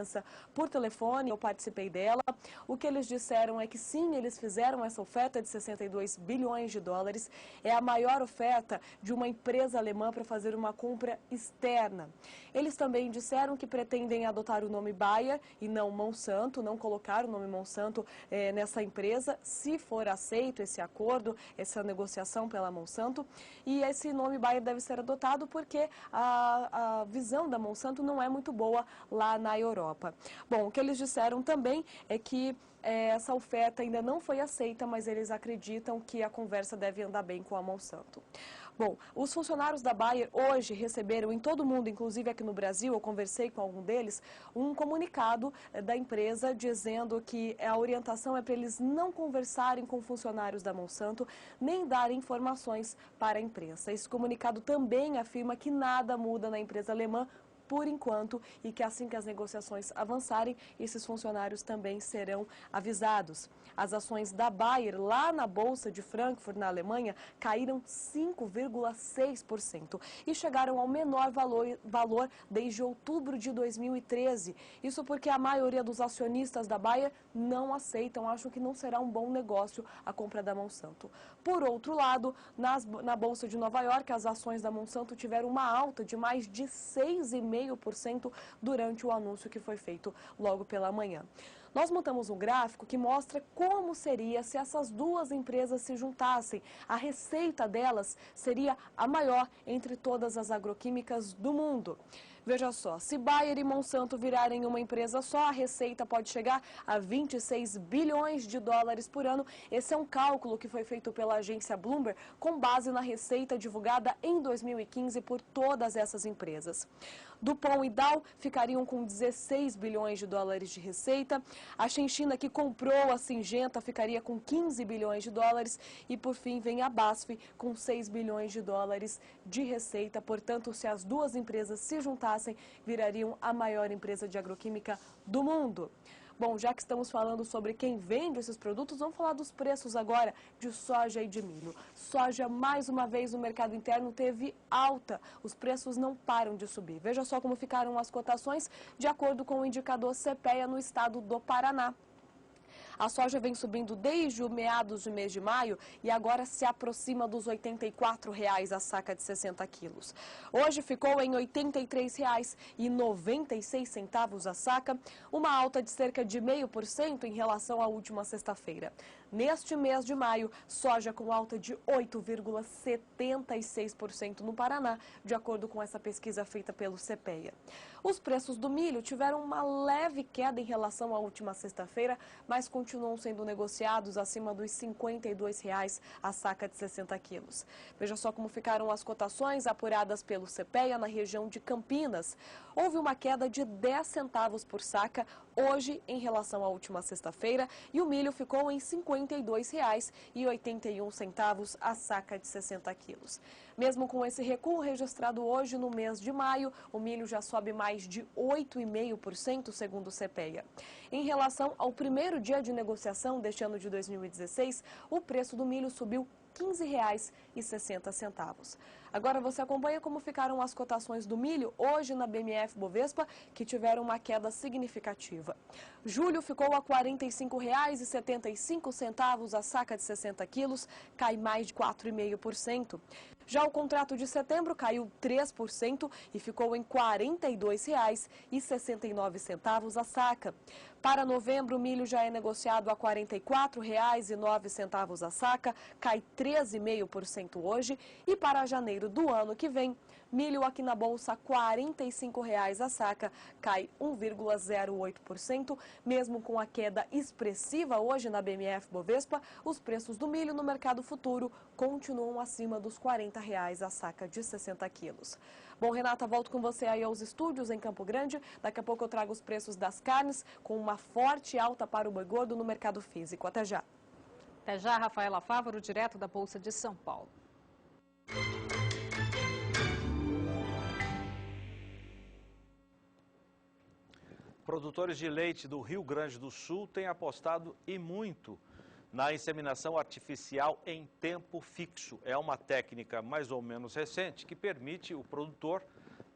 por telefone, eu participei dela. O que eles disseram é que sim, eles fizeram essa oferta de 62 bilhões de dólares. É a maior oferta de uma empresa alemã para fazer uma compra externa. Eles também disseram que pretendem adotar o nome Bayer e não Monsanto, não colocar o nome Monsanto nessa empresa, se for aceito esse acordo, essa negociação pela Monsanto. E esse nome Bayer deve ser adotado porque a visão da Monsanto não é muito boa lá na Europa. Bom, o que eles disseram também é que essa oferta ainda não foi aceita, mas eles acreditam que a conversa deve andar bem com a Monsanto. Bom, os funcionários da Bayer hoje receberam em todo o mundo, inclusive aqui no Brasil, eu conversei com algum deles, um comunicado da empresa dizendo que a orientação é para eles não conversarem com funcionários da Monsanto, nem darem informações para a imprensa. Esse comunicado também afirma que nada muda na empresa alemã por enquanto, e que assim que as negociações avançarem, esses funcionários também serão avisados. As ações da Bayer lá na Bolsa de Frankfurt, na Alemanha, caíram 5,6% e chegaram ao menor valor desde outubro de 2013. Isso porque a maioria dos acionistas da Bayer não aceitam, acham que não será um bom negócio a compra da Monsanto. Por outro lado, na Bolsa de Nova York, as ações da Monsanto tiveram uma alta de mais de 6,5% durante o anúncio que foi feito logo pela manhã. Nós montamos um gráfico que mostra como seria se essas duas empresas se juntassem. A receita delas seria a maior entre todas as agroquímicas do mundo. Veja só, se Bayer e Monsanto virarem uma empresa só, a receita pode chegar a 26 bilhões de dólares por ano. Esse é um cálculo que foi feito pela agência Bloomberg com base na receita divulgada em 2015 por todas essas empresas. DuPont e Dow ficariam com 16 bilhões de dólares de receita. A Xinchina, que comprou a Syngenta, ficaria com 15 bilhões de dólares. E, por fim, vem a BASF com 6 bilhões de dólares de receita. Portanto, se as duas empresas se juntassem, virariam a maior empresa de agroquímica do mundo. Bom, já que estamos falando sobre quem vende esses produtos, vamos falar dos preços agora de soja e de milho. Soja, mais uma vez, no mercado interno teve alta. Os preços não param de subir. Veja só como ficaram as cotações de acordo com o indicador CPEA no estado do Paraná. A soja vem subindo desde o meados de mês de maio e agora se aproxima dos R$ 84,00 a saca de 60 quilos. Hoje ficou em R$ 83,96 a saca, uma alta de cerca de 0,5% em relação à última sexta-feira. Neste mês de maio, soja com alta de 8,76% no Paraná, de acordo com essa pesquisa feita pelo CPEA. Os preços do milho tiveram uma leve queda em relação à última sexta-feira, mas continuam sendo negociados acima dos R$ 52,00 a saca de 60 quilos. Veja só como ficaram as cotações apuradas pelo CPEA na região de Campinas. Houve uma queda de 10 centavos por saca hoje em relação à última sexta-feira e o milho ficou em R$ 52,81 a saca de 60 quilos. Mesmo com esse recuo registrado hoje no mês de maio, o milho já sobe mais de 8,5% segundo o CPEA. Em relação ao primeiro dia de negociação deste ano de 2016, o preço do milho subiu R$ 15,60. Agora você acompanha como ficaram as cotações do milho hoje na BMF Bovespa, que tiveram uma queda significativa. Julho ficou a R$ 45,75 a saca de 60 quilos, cai mais de 4,5%. Já o contrato de setembro caiu 3% e ficou em R$ 42,69 a saca. Para novembro, o milho já é negociado a R$ 44,09 a saca, cai 13,5% hoje. E para janeiro do ano que vem, milho aqui na Bolsa R$ 45,00 a saca, cai 1,08%. Mesmo com a queda expressiva hoje na BMF Bovespa, os preços do milho no mercado futuro continuam acima dos R$ 40,00 a saca de 60 quilos. Bom, Renata, volto com você aí aos estúdios em Campo Grande. Daqui a pouco eu trago os preços das carnes com uma forte alta para o boi gordo no mercado físico. Até já. Até já, Rafaela Fávaro, direto da Bolsa de São Paulo. Produtores de leite do Rio Grande do Sul têm apostado e muito na inseminação artificial em tempo fixo. É uma técnica mais ou menos recente que permite o produtor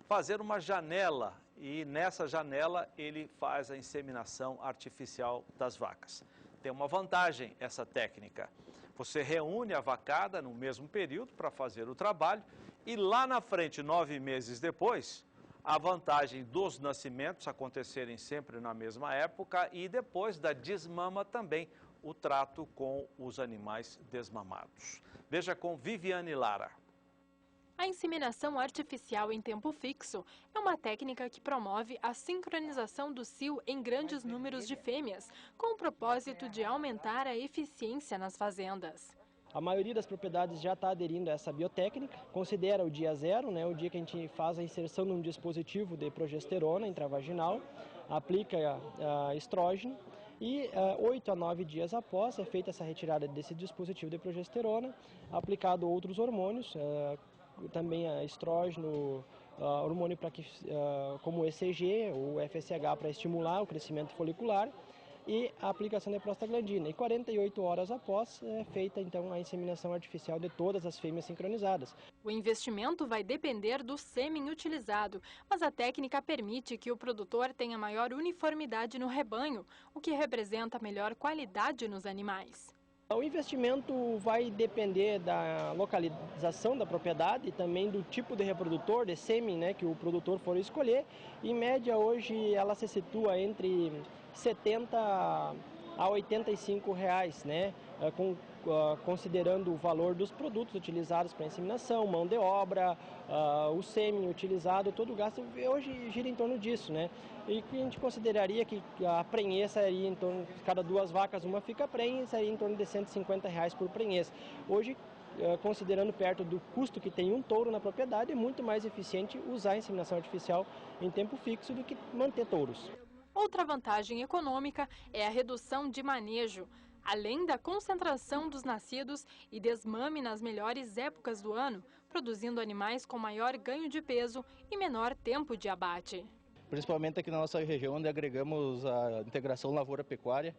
fazer uma janela e nessa janela ele faz a inseminação artificial das vacas. Tem uma vantagem essa técnica. Você reúne a vacada no mesmo período para fazer o trabalho e lá na frente, 9 meses depois, a vantagem dos nascimentos acontecerem sempre na mesma época e depois da desmama também o trato com os animais desmamados. Veja com Viviane Lara. A inseminação artificial em tempo fixo é uma técnica que promove a sincronização do cio em grandes números de fêmeas, com o propósito de aumentar a eficiência nas fazendas. A maioria das propriedades já está aderindo a essa biotécnica, considera o dia zero, o dia que a gente faz a inserção de um dispositivo de progesterona intravaginal, aplica estrógeno e 8 a 9 dias após é feita essa retirada desse dispositivo de progesterona, aplicado outros hormônios, também estrógeno, hormônio como o ECG ou FSH para estimular o crescimento folicular e a aplicação de prostaglandina. E 48 horas após é feita então a inseminação artificial de todas as fêmeas sincronizadas. O investimento vai depender do sêmen utilizado, mas a técnica permite que o produtor tenha maior uniformidade no rebanho, o que representa melhor qualidade nos animais. O investimento vai depender da localização da propriedade e também do tipo de reprodutor, de sêmen, que o produtor for escolher. Em média, hoje, ela se situa entre R$ 70 a R$ 85, considerando o valor dos produtos utilizados para inseminação, mão de obra, o sêmen utilizado, todo o gasto hoje gira em torno disso, E que a gente consideraria que a prenhez sairia em torno, cada 2 vacas uma fica prenhe, sairia em torno de R$ 150 por prenhez. Hoje, considerando perto do custo que tem um touro na propriedade, é muito mais eficiente usar a inseminação artificial em tempo fixo do que manter touros. Outra vantagem econômica é a redução de manejo. Além da concentração dos nascidos e desmame nas melhores épocas do ano, produzindo animais com maior ganho de peso e menor tempo de abate. Principalmente aqui na nossa região, onde agregamos a integração lavoura-pecuária,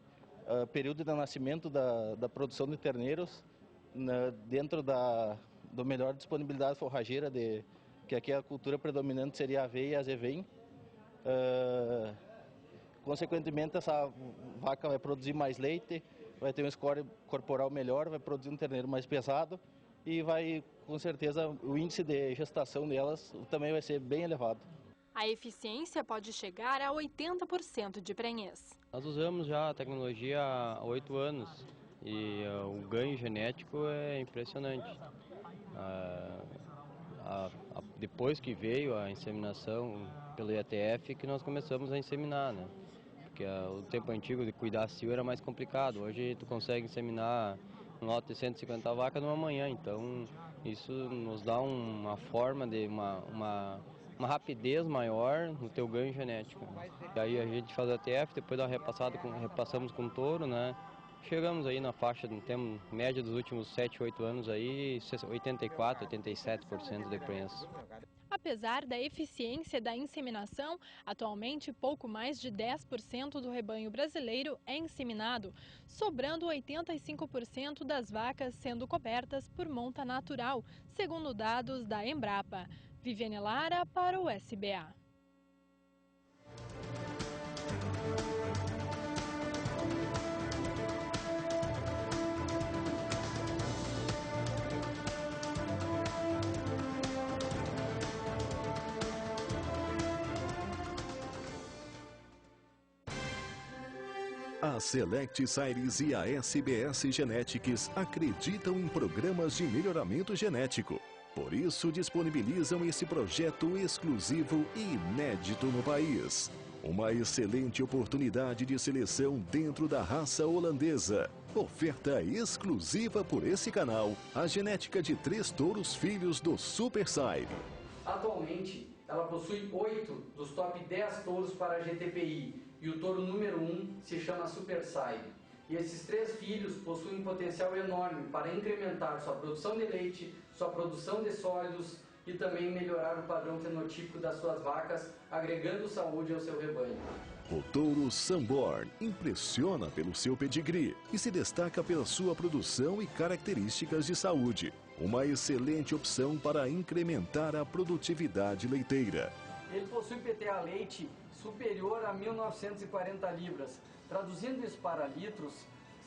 período de nascimento da produção de terneiros, dentro da melhor disponibilidade forrageira, que aqui a cultura predominante seria a aveia e a azevém. Consequentemente, essa vaca vai produzir mais leite, vai ter um score corporal melhor, vai produzir um terneiro mais pesado e vai, com certeza, o índice de gestação delas também vai ser bem elevado. A eficiência pode chegar a 80% de prenhez. Nós usamos já a tecnologia há 8 anos e o ganho genético é impressionante. Depois que veio a inseminação pelo IATF, que nós começamos a inseminar, Porque o tempo antigo de cuidar cio era mais complicado. Hoje tu consegue inseminar um lote de 150 vacas numa manhã, então isso nos dá uma forma de uma rapidez maior no teu ganho genético. E aí a gente faz a ATF, depois dá repassamos com touro, Chegamos aí na faixa, temos média dos últimos 7, 8 anos aí, 84, 87% de prenhez. A Apesar da eficiência da inseminação, atualmente pouco mais de 10% do rebanho brasileiro é inseminado, sobrando 85% das vacas sendo cobertas por monta natural, segundo dados da Embrapa. Viviane Lara para o SBA. A Select Series e a SBS Genetics acreditam em programas de melhoramento genético. Por isso, disponibilizam esse projeto exclusivo e inédito no país. Uma excelente oportunidade de seleção dentro da raça holandesa. Oferta exclusiva por esse canal, a genética de 3 touros filhos do Super Sire. Atualmente, ela possui 8 dos top 10 touros para a GTPI. E o touro número 1 se chama Super Sire. E esses 3 filhos possuem um potencial enorme para incrementar sua produção de leite, sua produção de sólidos e também melhorar o padrão fenotípico das suas vacas, agregando saúde ao seu rebanho. O touro Sanborn impressiona pelo seu pedigree e se destaca pela sua produção e características de saúde. Uma excelente opção para incrementar a produtividade leiteira. Ele possui PTA leite superior a 1.940 libras. Traduzindo isso para litros,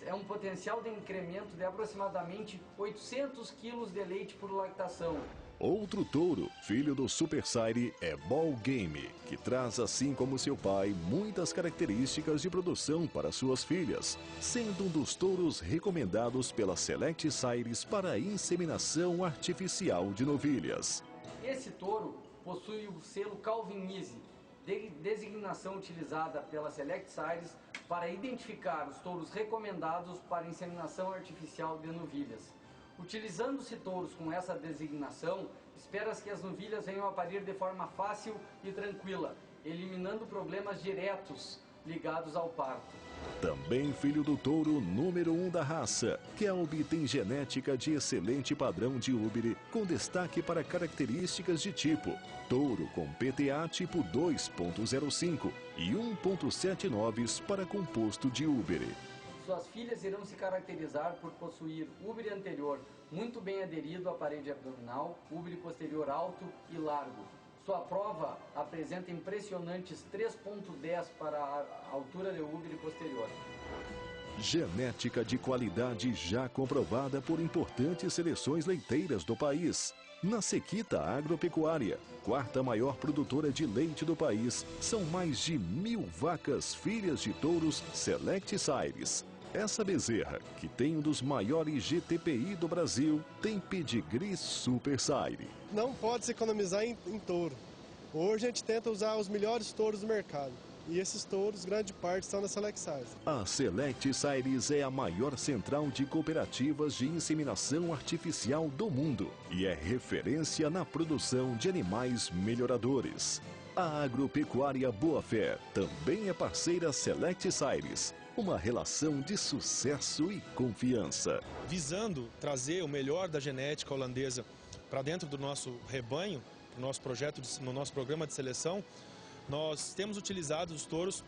é um potencial de incremento de aproximadamente 800 quilos de leite por lactação. Outro touro, filho do Super Sire, é Ball Game, que traz, assim como seu pai, muitas características de produção para suas filhas, sendo um dos touros recomendados pela Select Series para inseminação artificial de novilhas. Esse touro possui o selo Calvin Easy, designação utilizada pela Select Series para identificar os touros recomendados para inseminação artificial de novilhas. Utilizando-se touros com essa designação, espera-se que as novilhas venham a parir de forma fácil e tranquila, eliminando problemas diretos ligados ao parto. Também filho do touro número 1 da raça, que obtém genética de excelente padrão de úbere, com destaque para características de tipo touro com PTA tipo 2.05 e 1.79 para composto de úbere. Suas filhas irão se caracterizar por possuir úbere anterior muito bem aderido à parede abdominal, úbere posterior alto e largo. Sua prova apresenta impressionantes 3.10 para a altura de úbere posterior. Genética de qualidade já comprovada por importantes seleções leiteiras do país. Na Sequita Agropecuária, 4ª maior produtora de leite do país, são mais de 1.000 vacas filhas de touros Select Series. Essa bezerra, que tem um dos maiores GTPI do Brasil, tem pedigree Super Sire. Não pode se economizar em touro. Hoje a gente tenta usar os melhores touros do mercado. E esses touros, grande parte, estão na Select Series. A Select Series é a maior central de cooperativas de inseminação artificial do mundo e é referência na produção de animais melhoradores. A Agropecuária Boa Fé também é parceira Select Series. Uma relação de sucesso e confiança. Visando trazer o melhor da genética holandesa para dentro do nosso rebanho, no nosso projeto, no nosso programa de seleção, nós temos utilizado os touros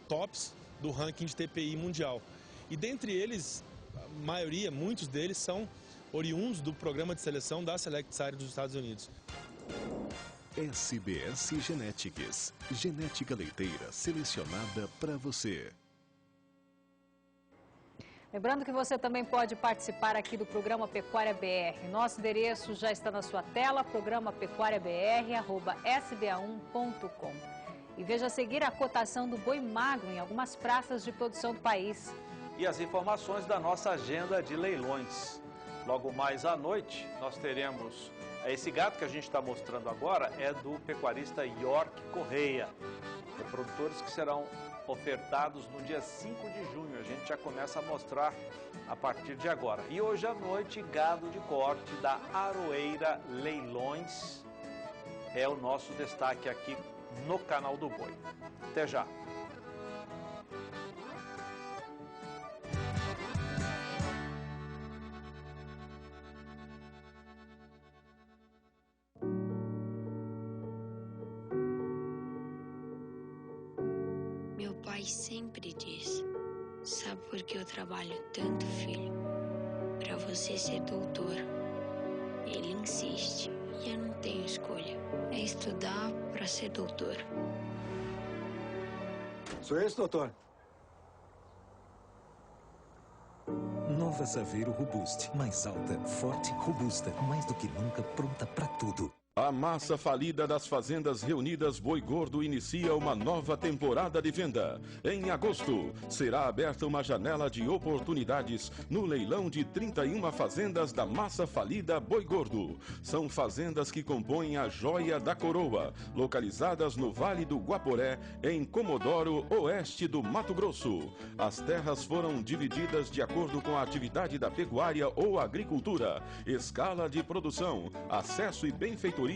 tops do ranking de TPI mundial. E dentre eles, a maioria, muitos deles são oriundos do programa de seleção da Select Series dos Estados Unidos. SBS Genetics, genética leiteira selecionada para você. Lembrando que você também pode participar aqui do programa Pecuária BR. Nosso endereço já está na sua tela, programapecuariabr@sba1.com. E veja a seguir a cotação do boi magro em algumas praças de produção do país. E as informações da nossa agenda de leilões. Logo mais à noite, nós teremos... Esse gado que a gente está mostrando agora é do pecuarista York Correia. Reprodutores que serão ofertados no dia 5 de junho. A gente já começa a mostrar a partir de agora. E hoje à noite, gado de corte da Aroeira Leilões é o nosso destaque aqui no canal do Boi. Até já! you. sempre diz: sabe por que eu trabalho tanto, filho? Para você ser doutor. Ele insiste e eu não tenho escolha. É estudar para ser doutor. Sou esse, doutor? Nova Saveiro Robuste. Mais alta, forte, robusta. Mais do que nunca, pronta para tudo. A massa falida das fazendas reunidas Boi Gordo inicia uma nova temporada de venda. Em agosto, será aberta uma janela de oportunidades no leilão de 31 fazendas da massa falida Boi Gordo. São fazendas que compõem a joia da coroa, localizadas no Vale do Guaporé, em Comodoro, oeste do Mato Grosso. As terras foram divididas de acordo com a atividade da pecuária ou agricultura, escala de produção, acesso e benfeitorias,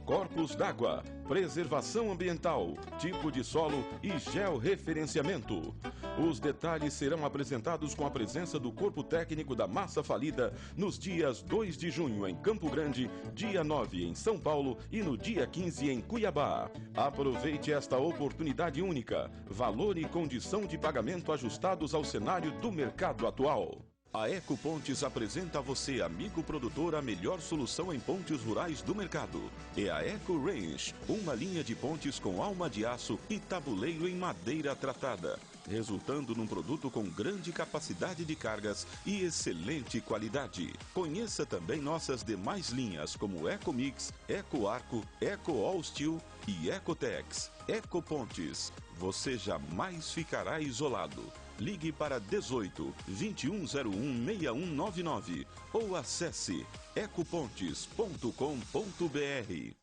corpos d'água, preservação ambiental, tipo de solo e georreferenciamento. Os detalhes serão apresentados com a presença do corpo técnico da massa falida nos dias 2 de junho em Campo Grande, dia 9 em São Paulo e no dia 15 em Cuiabá. Aproveite esta oportunidade única. Valor e condição de pagamento ajustados ao cenário do mercado atual. A Ecopontes apresenta a você, amigo produtor, a melhor solução em pontes rurais do mercado. É a Eco Range, uma linha de pontes com alma de aço e tabuleiro em madeira tratada, resultando num produto com grande capacidade de cargas e excelente qualidade. Conheça também nossas demais linhas como Eco Mix, Eco Arco, Eco All Steel e Ecotex. Ecopontes, você jamais ficará isolado. Ligue para 18 2101 6199 ou acesse ecopontes.com.br.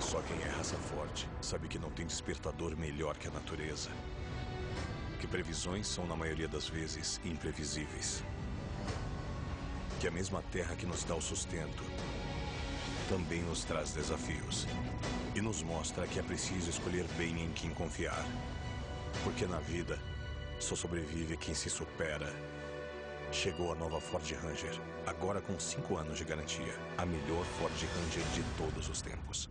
Só quem é raça forte sabe que não tem despertador melhor que a natureza. Que previsões são, na maioria das vezes, imprevisíveis. Que a mesma terra que nos dá o sustento também nos traz desafios. E nos mostra que é preciso escolher bem em quem confiar. Porque na vida, só sobrevive quem se supera. Chegou a nova Ford Ranger, agora com 5 anos de garantia. A melhor Ford Ranger de todos os tempos.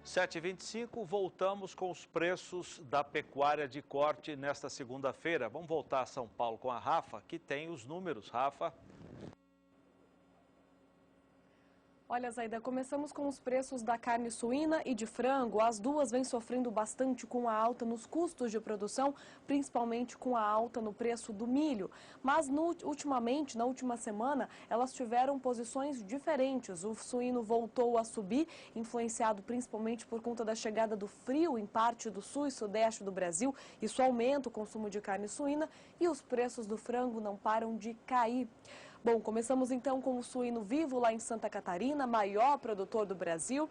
7h25, voltamos com os preços da pecuária de corte nesta segunda-feira. Vamos voltar a São Paulo com a Rafa, que tem os números. Rafa. Olha, Zaida, começamos com os preços da carne suína e de frango. As duas vêm sofrendo bastante com a alta nos custos de produção, principalmente com a alta no preço do milho. Mas ultimamente, na última semana, elas tiveram posições diferentes. O suíno voltou a subir, influenciado principalmente por conta da chegada do frio em parte do sul e sudeste do Brasil. Isso aumenta o consumo de carne suína e os preços do frango não param de cair. Bom, começamos então com o suíno vivo lá em Santa Catarina, maior produtor do Brasil.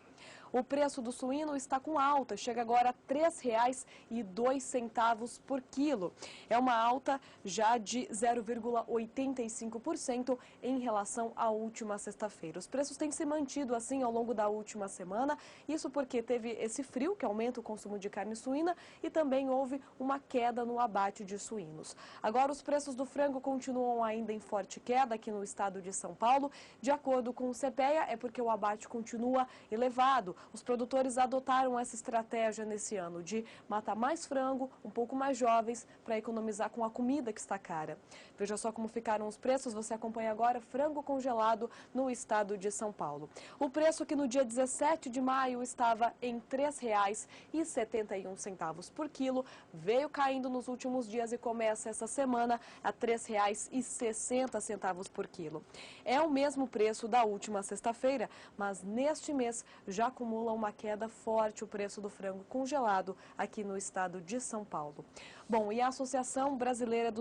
O preço do suíno está com alta, chega agora a R$ 3,02 por quilo. É uma alta já de 0,85% em relação à última sexta-feira. Os preços têm se mantido assim ao longo da última semana, isso porque teve esse frio que aumenta o consumo de carne suína e também houve uma queda no abate de suínos. Agora os preços do frango continuam ainda em forte queda aqui no estado de São Paulo. De acordo com o CPEA, é porque o abate continua elevado. Os produtores adotaram essa estratégia nesse ano de matar mais frango, um pouco mais jovens, para economizar com a comida que está cara. Veja só como ficaram os preços, você acompanha agora frango congelado no estado de São Paulo. O preço que no dia 17 de maio estava em R$ 3,71 por quilo, veio caindo nos últimos dias e começa essa semana a R$ 3,60 por quilo. É o mesmo preço da última sexta-feira, mas neste mês já acumula uma queda forte o preço do frango congelado aqui no estado de São Paulo. Bom, e a Associação Brasileira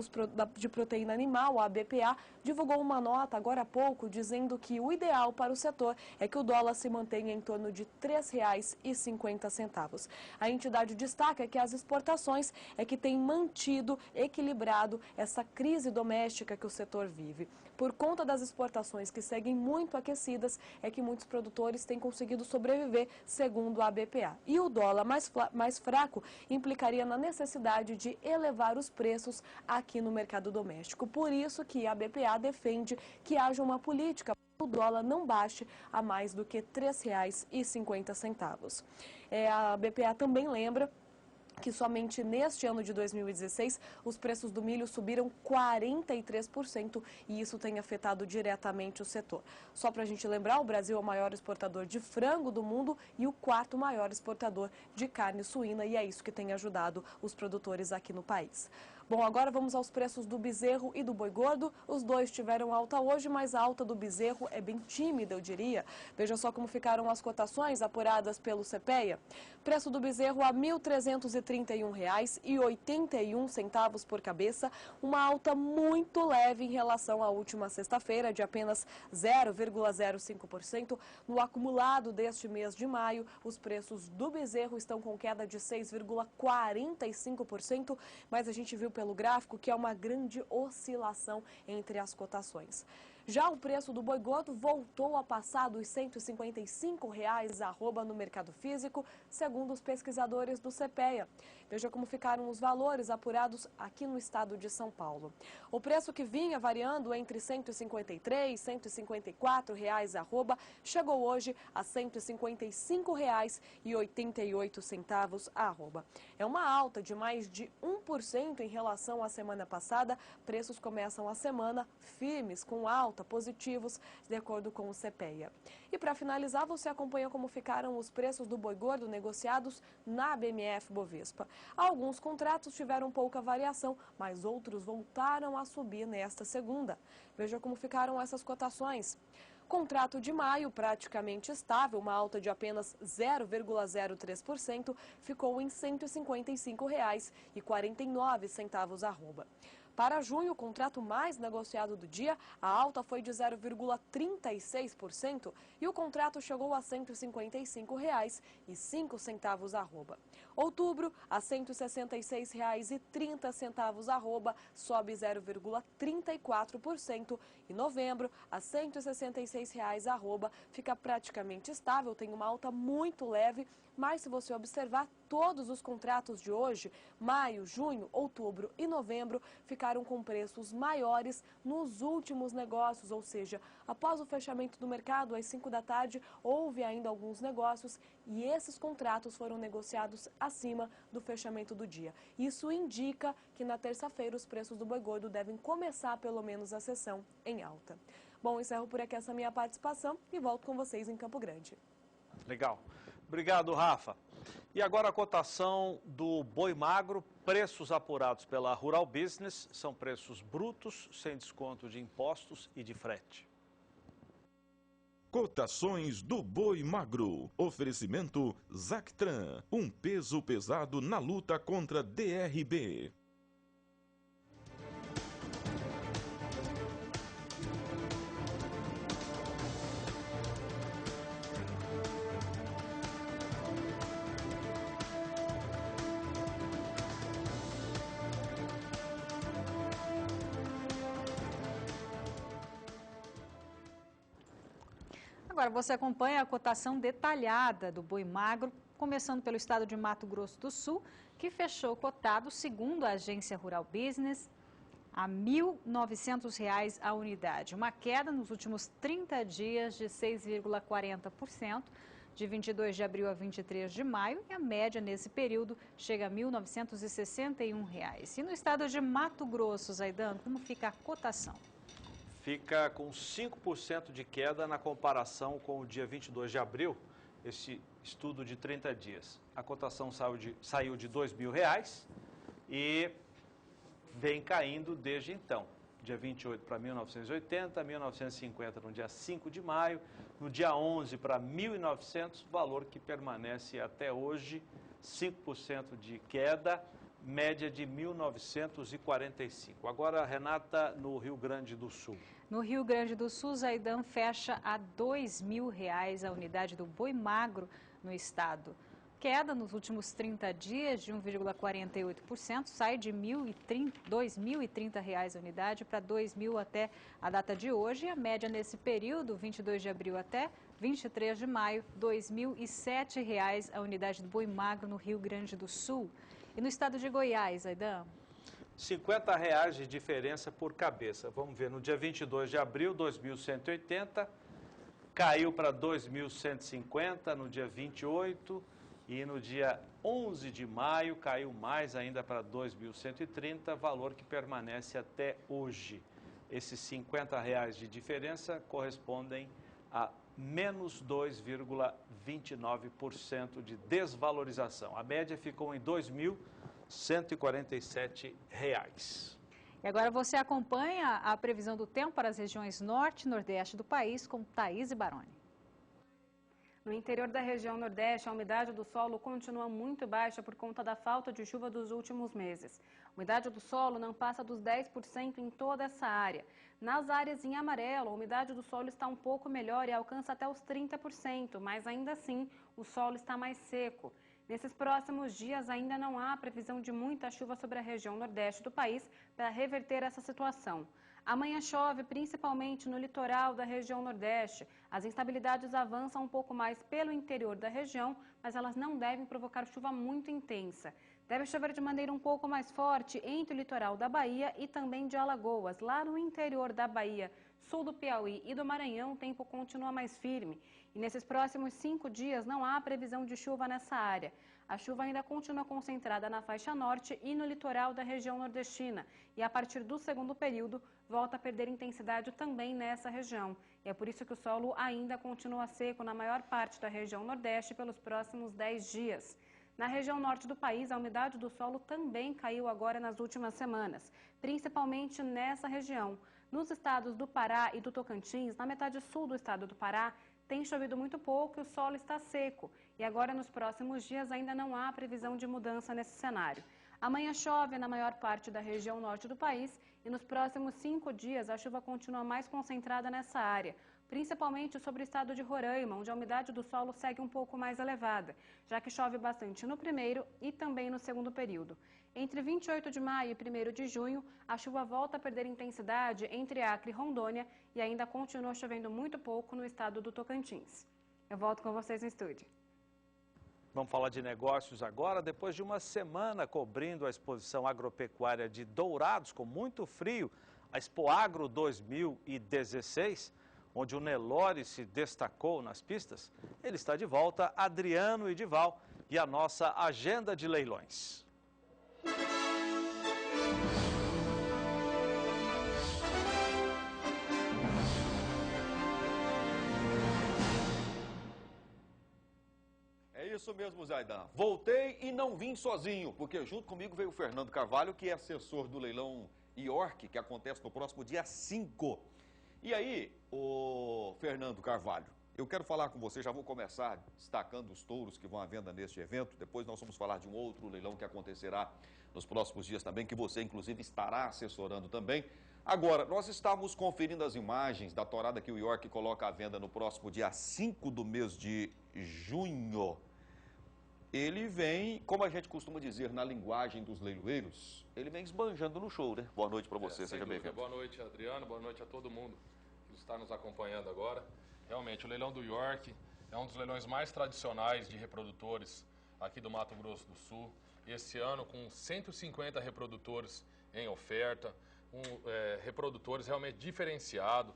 de Proteína Animal, a ABPA, divulgou uma nota agora há pouco dizendo que o ideal para o setor é que o dólar se mantenha em torno de R$ 3,50. A entidade destaca que as exportações é que têm mantido equilibrado essa crise doméstica que o setor vive. Por conta das exportações que seguem muito aquecidas, é que muitos produtores têm conseguido sobreviver, segundo a ABPA. E o dólar mais fraco implicaria na necessidade de elevar os preços aqui no mercado doméstico. Por isso que a ABPA defende que haja uma política o dólar não baixe a mais do que R$ 3,50. A BPA também lembra que somente neste ano de 2016 os preços do milho subiram 43% e isso tem afetado diretamente o setor. Só para a gente lembrar, o Brasil é o maior exportador de frango do mundo e o quarto maior exportador de carne suína e é isso que tem ajudado os produtores aqui no país. Bom, agora vamos aos preços do bezerro e do boi gordo. Os dois tiveram alta hoje, mas a alta do bezerro é bem tímida, eu diria. Veja só como ficaram as cotações apuradas pelo CPEA. Preço do bezerro a R$ 1.331,81 por cabeça, uma alta muito leve em relação à última sexta-feira, de apenas 0,05%. No acumulado deste mês de maio, os preços do bezerro estão com queda de 6,45%, mas a gente viu pelo gráfico que é uma grande oscilação entre as cotações. Já o preço do boi gordo voltou a passar dos R$ 155 no mercado físico, segundo os pesquisadores do CPEA. Veja como ficaram os valores apurados aqui no estado de São Paulo. O preço que vinha variando entre R$ 153 e R$ 154 chegou hoje a R$ 155,88. É uma alta de mais de 1% em relação à semana passada. Preços começam a semana firmes, com alta, positivos, de acordo com o CPEA. E para finalizar, você acompanha como ficaram os preços do boi gordo negociados na BMF Bovespa. Alguns contratos tiveram pouca variação, mas outros voltaram a subir nesta segunda. Veja como ficaram essas cotações. Contrato de maio, praticamente estável, uma alta de apenas 0,03%, ficou em R$ 155,49. Para junho, o contrato mais negociado do dia, a alta foi de 0,36% e o contrato chegou a R$ 155,05. Outubro, a R$ 166,30, sobe 0,34%. E novembro, a R$ 166,00, fica praticamente estável, tem uma alta muito leve. Mas se você observar, todos os contratos de hoje, maio, junho, outubro e novembro, ficaram com preços maiores nos últimos negócios, ou seja, após o fechamento do mercado, às 5 da tarde, houve ainda alguns negócios e esses contratos foram negociados acima do fechamento do dia. Isso indica que na terça-feira os preços do boi gordo devem começar pelo menos a sessão em alta. Bom, encerro por aqui essa minha participação e volto com vocês em Campo Grande. Legal. Obrigado, Rafa. E agora a cotação do boi magro, preços apurados pela Rural Business, são preços brutos, sem desconto de impostos e de frete. Cotações do boi magro. Oferecimento Zactran, um peso pesado na luta contra DRB. Agora você acompanha a cotação detalhada do boi magro, começando pelo estado de Mato Grosso do Sul, que fechou cotado, segundo a agência Rural Business, a R$ 1.900 a unidade. Uma queda nos últimos 30 dias de 6,40%, de 22 de abril a 23 de maio, e a média nesse período chega a R$ 1.961. E no estado de Mato Grosso, Zaidan, como fica a cotação? Fica com 5% de queda na comparação com o dia 22 de abril, esse estudo de 30 dias. A cotação saiu de R$ 2.000 e vem caindo desde então. Dia 28 para 1.980, 1.950 no dia 5 de maio, no dia 11 para 1.900, valor que permanece até hoje, 5% de queda, média de 1.945. Agora, Renata, no Rio Grande do Sul. No Rio Grande do Sul, Zaidan fecha a R$ 2.000 a unidade do boi magro no estado. Queda nos últimos 30 dias de 1,48%, sai de R$ 2.030 a unidade para R$ 2.000 até a data de hoje. E a média nesse período, 22 de abril até 23 de maio, R$ 2.007 a unidade do boi magro no Rio Grande do Sul. E no estado de Goiás, Zaidan? R$ 50 de diferença por cabeça. Vamos ver, no dia 22 de abril, 2.180, caiu para 2.150 no dia 28 e no dia 11 de maio caiu mais ainda para 2.130, valor que permanece até hoje. Esses R$50 de diferença correspondem a menos 2,29% de desvalorização. A média ficou em R$2.147. E agora você acompanha a previsão do tempo para as regiões norte e nordeste do país com Thaís Baroni. No interior da região nordeste, a umidade do solo continua muito baixa por conta da falta de chuva dos últimos meses. A umidade do solo não passa dos 10% em toda essa área. Nas áreas em amarelo, a umidade do solo está um pouco melhor e alcança até os 30%, mas ainda assim o solo está mais seco. Nesses próximos dias ainda não há previsão de muita chuva sobre a região nordeste do país para reverter essa situação. Amanhã chove principalmente no litoral da região nordeste. As instabilidades avançam um pouco mais pelo interior da região, mas elas não devem provocar chuva muito intensa. Deve chover de maneira um pouco mais forte entre o litoral da Bahia e também de Alagoas. Lá no interior da Bahia, sul do Piauí e do Maranhão, o tempo continua mais firme. E nesses próximos 5 dias não há previsão de chuva nessa área. A chuva ainda continua concentrada na faixa norte e no litoral da região nordestina. E a partir do segundo período, volta a perder intensidade também nessa região. E é por isso que o solo ainda continua seco na maior parte da região nordeste pelos próximos 10 dias. Na região norte do país, a umidade do solo também caiu agora nas últimas semanas, principalmente nessa região. Nos estados do Pará e do Tocantins, na metade sul do estado do Pará, tem chovido muito pouco e o solo está seco. E agora, nos próximos dias, ainda não há previsão de mudança nesse cenário. Amanhã chove na maior parte da região norte do país e nos próximos 5 dias a chuva continua mais concentrada nessa área, principalmente sobre o estado de Roraima, onde a umidade do solo segue um pouco mais elevada, já que chove bastante no primeiro e também no segundo período. Entre 28 de maio e 1º de junho, a chuva volta a perder intensidade entre Acre e Rondônia e ainda continua chovendo muito pouco no estado do Tocantins. Eu volto com vocês no estúdio. Vamos falar de negócios agora. Depois de uma semana cobrindo a exposição agropecuária de Dourados com muito frio, a Expo Agro 2016, onde o Nelore se destacou nas pistas, ele está de volta, Adriano Idival, e a nossa agenda de leilões. É isso mesmo, Zaidan. Voltei e não vim sozinho, porque junto comigo veio o Fernando Carvalho, que é assessor do leilão IORC, que acontece no próximo dia 5. E aí, o Fernando Carvalho, eu quero falar com você, já vou começar destacando os touros que vão à venda neste evento. Depois nós vamos falar de um outro leilão que acontecerá nos próximos dias também, que você inclusive estará assessorando também. Agora, nós estávamos conferindo as imagens da tourada que o IORC coloca à venda no próximo dia 5 do mês de junho. Ele vem, como a gente costuma dizer na linguagem dos leiloeiros, ele vem esbanjando no show, né? Boa noite para você, seja bem-vindo. Boa noite, Adriano, boa noite a todo mundo que está nos acompanhando agora. Realmente, o leilão do IORC é um dos leilões mais tradicionais de reprodutores aqui do Mato Grosso do Sul. Esse ano, com 150 reprodutores em oferta, reprodutores realmente diferenciados,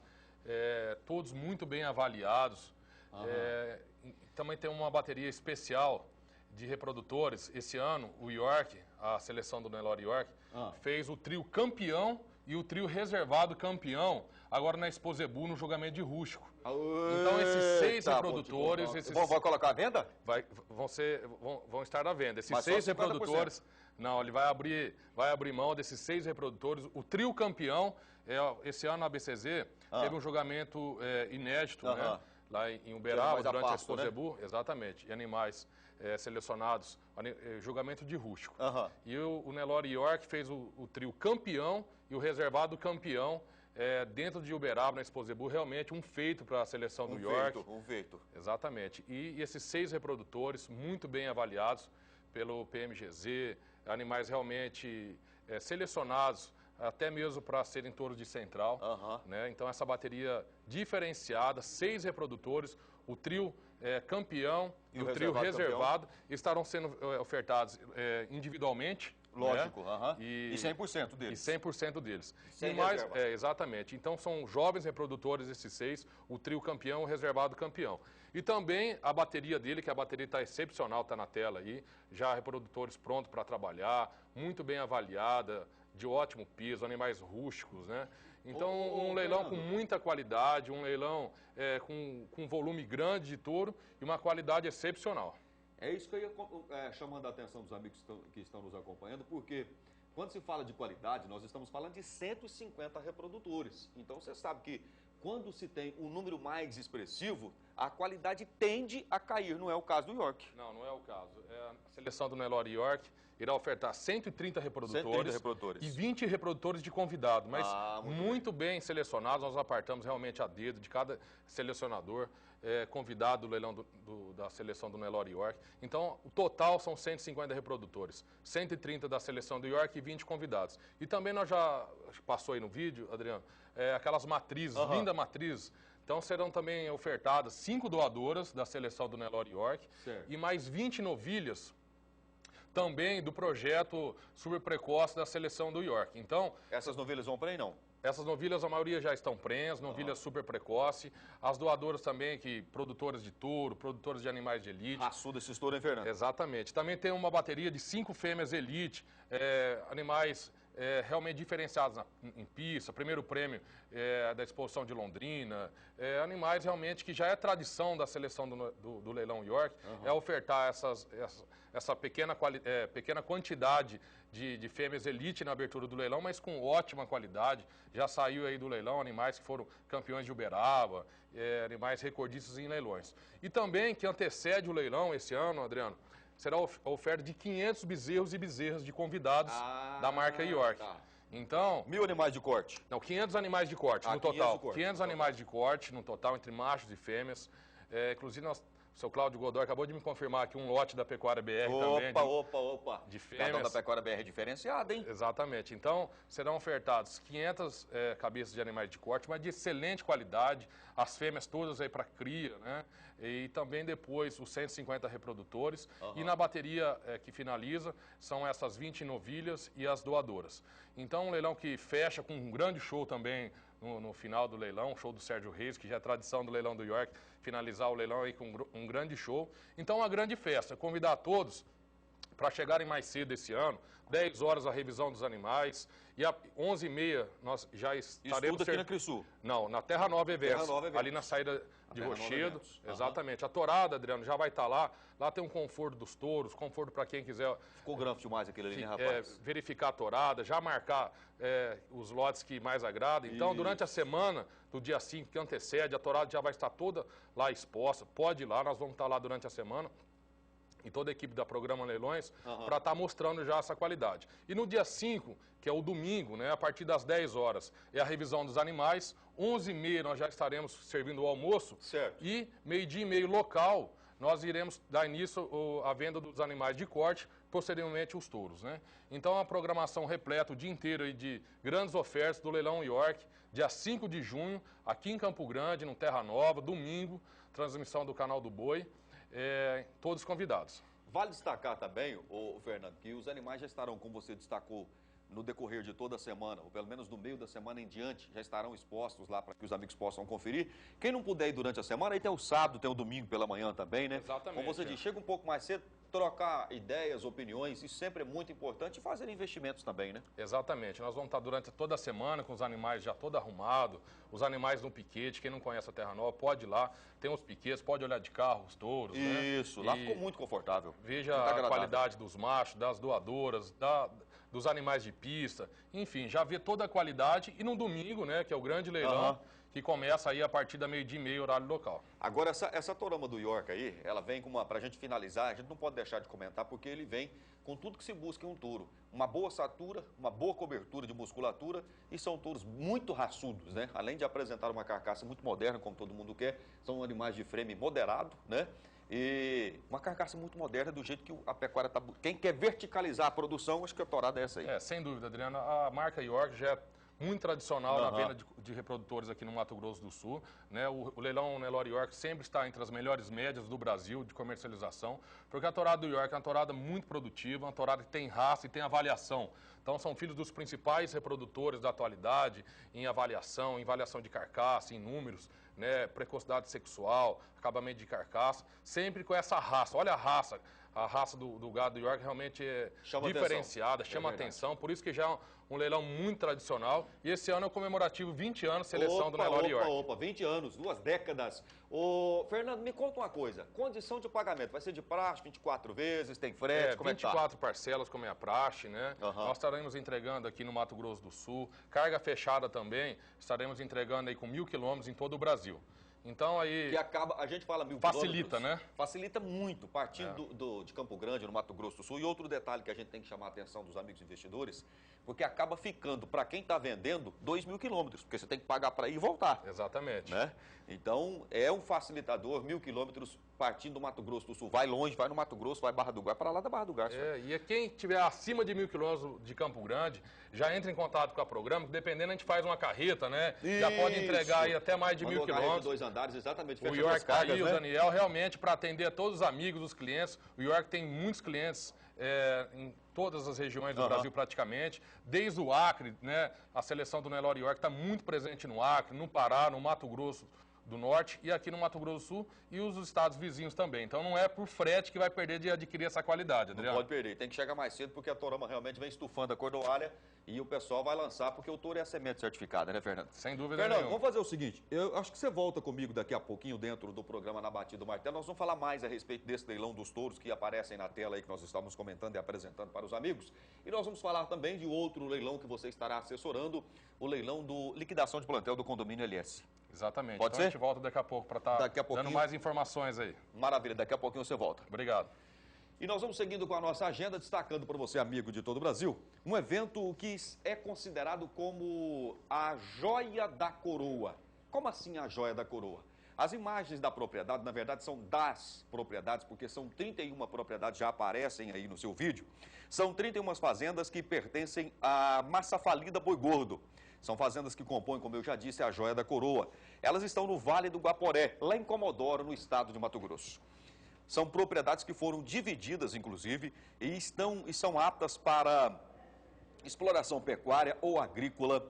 todos muito bem avaliados. Também tem uma bateria especial de reprodutores. Esse ano, o IORC, a seleção do Nelore IORC, fez o trio campeão e o trio reservado campeão, agora na Expo Zebu, no julgamento de rústico. Então, esses 6 reprodutores... Vai colocar à venda? Vão estar à venda. Esses 6 reprodutores... Não, ele vai abrir mão desses 6 reprodutores. O trio campeão, esse ano a ABCZ teve um julgamento inédito, né? Lá em Uberaba, durante a Expo Zebu, exatamente, e animais selecionados, julgamento de rústico. E o Nelore IORC fez o trio campeão e o reservado campeão dentro de Uberaba, na Expo Zebu, realmente um feito para a seleção do IORC. Um feito. Exatamente. E esses 6 reprodutores, muito bem avaliados pelo PMGZ, animais realmente selecionados, até mesmo para serem touros de central. Né? Então, essa bateria diferenciada, 6 reprodutores, o trio campeão E o trio reservado estarão sendo ofertados individualmente. Lógico, né? E 100% deles. E 100% deles. Sem e mais, reserva. exatamente. Então são jovens reprodutores esses 6, o trio campeão, o reservado campeão. E também a bateria dele, que a bateria está excepcional, está na tela aí, já reprodutores prontos para trabalhar, muito bem avaliada, de ótimo peso, animais rústicos, né? Então um leilão com muita qualidade, um leilão com volume grande de touro e uma qualidade excepcional. É isso que eu ia chamando a atenção dos amigos que estão nos acompanhando, porque quando se fala de qualidade, nós estamos falando de 150 reprodutores. Então você sabe que quando se tem um número mais expressivo, a qualidade tende a cair. Não é o caso do York. Não, não é o caso. A seleção do Nelore York irá ofertar 130 reprodutores, e 20 reprodutores de convidado, mas muito bem selecionados. Nós apartamos realmente a dedo de cada selecionador convidado do leilão da seleção do Nelore York. Então, o total são 150 reprodutores, 130 da seleção do York e 20 convidados. E também nós já passou aí no vídeo, Adriano, aquelas matrizes, linda matrizes. Então serão também ofertadas 5 doadoras da seleção do Nelore York e mais 20 novilhas também do projeto super precoce da seleção do York. Então, essas novilhas vão para aí, não? Essas novilhas, a maioria já estão prensas, novilhas super precoce. As doadoras também, produtoras de touro, produtoras de animais de elite. Raçuda esses touros, hein, Fernando? Exatamente. Também tem uma bateria de 5 fêmeas elite, animais realmente diferenciados em pista. Primeiro prêmio da exposição de Londrina. Animais realmente que já é tradição da seleção do leilão York, ofertar essa pequena quantidade de fêmeas elite na abertura do leilão, mas com ótima qualidade. Já saiu aí do leilão animais que foram campeões de Uberaba, animais recordistas em leilões. E também, que antecede o leilão esse ano, Adriano, será a oferta de 500 bezerros e bezerras de convidados da marca York. Então... 1000 animais de corte? Não, 500 animais de corte no total. 500 animais de corte no total, entre machos e fêmeas. Inclusive, o seu Cláudio Godoy acabou de me confirmar aqui um lote da Pecuária BR também. Opa. De fêmeas. Cada da Pecuária BR é diferenciada, hein? Exatamente. Então, serão ofertados 500 cabeças de animais de corte, mas de excelente qualidade. As fêmeas todas aí para cria, né? E também depois os 150 reprodutores. E na bateria que finaliza são essas 20 novilhas e as doadoras. Então, um leilão que fecha com um grande show também no final do leilão, show do Sérgio Reis, que já é tradição do leilão do York, finalizar o leilão aí com um grande show. Então, uma grande festa. Convidar a todos para chegarem mais cedo esse ano, 10 horas a revisão dos animais, e às 11h30 nós já estaremos... Isso tudo aqui na Crisul? Não, na Terra Nova Eventos, ali na saída de Rochedo, exatamente. A torada, Adriano, já vai estar lá. Lá tem um conforto dos touros, conforto para quem quiser... Ficou grande demais aquele ali, né, rapaz? Verificar a torada, já marcar os lotes que mais agradam. Então, durante a semana do dia 5, que antecede, a torada já vai estar toda lá exposta. Pode ir lá, nós vamos estar lá durante a semana. E toda a equipe da Programa Leilões, para estar mostrando já essa qualidade. E no dia 5, que é o domingo, né, a partir das 10 horas, é a revisão dos animais. 11h30 nós já estaremos servindo o almoço. Certo. E meio-dia e meio local, nós iremos dar início à venda dos animais de corte, posteriormente os touros, né? Então, a programação repleta o dia inteiro aí de grandes ofertas do Leilão York, dia 5 de junho, aqui em Campo Grande, no Terra Nova, domingo, transmissão do Canal do Boi. Todos convidados. Vale destacar também, Fernando, que os animais já estarão, como você destacou, no decorrer de toda a semana, ou pelo menos do meio da semana em diante, já estarão expostos lá para que os amigos possam conferir. Quem não puder ir durante a semana, aí tem o sábado, tem o domingo pela manhã também, né? Exatamente. Como você diz, chega um pouco mais cedo, trocar ideias, opiniões, isso sempre é muito importante, e fazer investimentos também, né? Exatamente. Nós vamos estar durante toda a semana com os animais já todo arrumado, os animais no piquete. Quem não conhece a Terra Nova pode ir lá, tem os piquetes, pode olhar de carro, os touros, né? Isso, lá ficou muito confortável. Veja a qualidade dos machos, das doadoras, dos animais de pista, enfim, já vê toda a qualidade. E no domingo, né, que é o grande leilão, que começa aí a partir da 12h30, horário local. Agora, essa torama do York aí, ela vem com pra gente finalizar, a gente não pode deixar de comentar, porque ele vem com tudo que se busca em um touro. Uma boa satura, uma boa cobertura de musculatura, e são touros muito raçudos, né? Além de apresentar uma carcaça muito moderna, como todo mundo quer, são animais de frame moderado, né? E uma carcaça muito moderna, do jeito que a pecuária está... Quem quer verticalizar a produção, acho que a torada é essa aí. Sem dúvida, Adriana. A marca York já é muito tradicional na venda de reprodutores aqui no Mato Grosso do Sul, né? O leilão Nelore York sempre está entre as melhores médias do Brasil de comercialização, porque a tourada do York é uma tourada muito produtiva, uma tourada que tem raça e tem avaliação. Então são filhos dos principais reprodutores da atualidade em avaliação de carcaça, em números, né? Precocidade sexual, acabamento de carcaça, sempre com essa raça. Olha a raça do gado do York realmente é diferenciada, chama atenção, por isso que já é um leilão muito tradicional. E esse ano é o comemorativo 20 anos, seleção do Nelore York. 20 anos, 2 décadas. Ô, Fernando, me conta uma coisa, condição de pagamento, vai ser de praxe, 24 vezes, tem frete, como é que tá? 24 parcelas, como é a praxe, né? Nós estaremos entregando aqui no Mato Grosso do Sul, carga fechada também, estaremos entregando aí com 1.000 quilômetros em todo o Brasil. Então aí... Que acaba, a gente fala 1.000 facilita, quilômetros, né? Facilita muito, partindo de Campo Grande, no Mato Grosso do Sul. E outro detalhe que a gente tem que chamar a atenção dos amigos investidores, porque acaba ficando, para quem está vendendo, 2.000 quilômetros, porque você tem que pagar para ir e voltar. Exatamente. Né? Então, é um facilitador, 1.000 quilômetros partindo do Mato Grosso do Sul. Vai longe, vai no Mato Grosso, vai Barra do Garça, para lá da Barra do Garça. E quem tiver acima de 1.000 quilômetros de Campo Grande, já entra em contato com a programa, que dependendo a gente faz uma carreta, né? Já pode entregar aí até mais de 1.000 quilômetros. 2 andares, exatamente. O York tá aí, o Daniel, realmente, para atender a todos os amigos, os clientes. O York tem muitos clientes em todas as regiões do Brasil praticamente, desde o Acre, né? A seleção do Nelore York está muito presente no Acre, no Pará, no Mato Grosso do Norte e aqui no Mato Grosso do Sul e os estados vizinhos também. Então não é por frete que vai perder de adquirir essa qualidade, Adriano. Não pode perder, tem que chegar mais cedo porque a Torama realmente vem estufando a cordoalha e o pessoal vai lançar porque o touro é a semente certificada, né, Fernando? Sem dúvida Fernando, nenhuma. vamos fazer o seguinte, eu acho que você volta comigo daqui a pouquinho dentro do programa Na Batida do Martelo, nós vamos falar mais a respeito desse leilão dos touros que aparecem na tela aí que nós estamos comentando e apresentando para os amigos e nós vamos falar também de outro leilão que você estará assessorando, o leilão do liquidação de plantel do condomínio LS. Exatamente. Pode ser? A gente volta daqui a pouco para estar dando mais informações aí. Maravilha, daqui a pouquinho você volta. Obrigado. E nós vamos seguindo com a nossa agenda, destacando para você, amigo de todo o Brasil, um evento que é considerado como a joia da coroa. Como assim a joia da coroa? As imagens da propriedade, na verdade, são das propriedades, porque são 31 propriedades, já aparecem aí no seu vídeo. São 31 fazendas que pertencem à Massa Falida Boi Gordo. São fazendas que compõem, como eu já disse, a joia da coroa. Elas estão no Vale do Guaporé, lá em Comodoro, no estado de Mato Grosso. São propriedades que foram divididas, inclusive, e são aptas para exploração pecuária ou agrícola.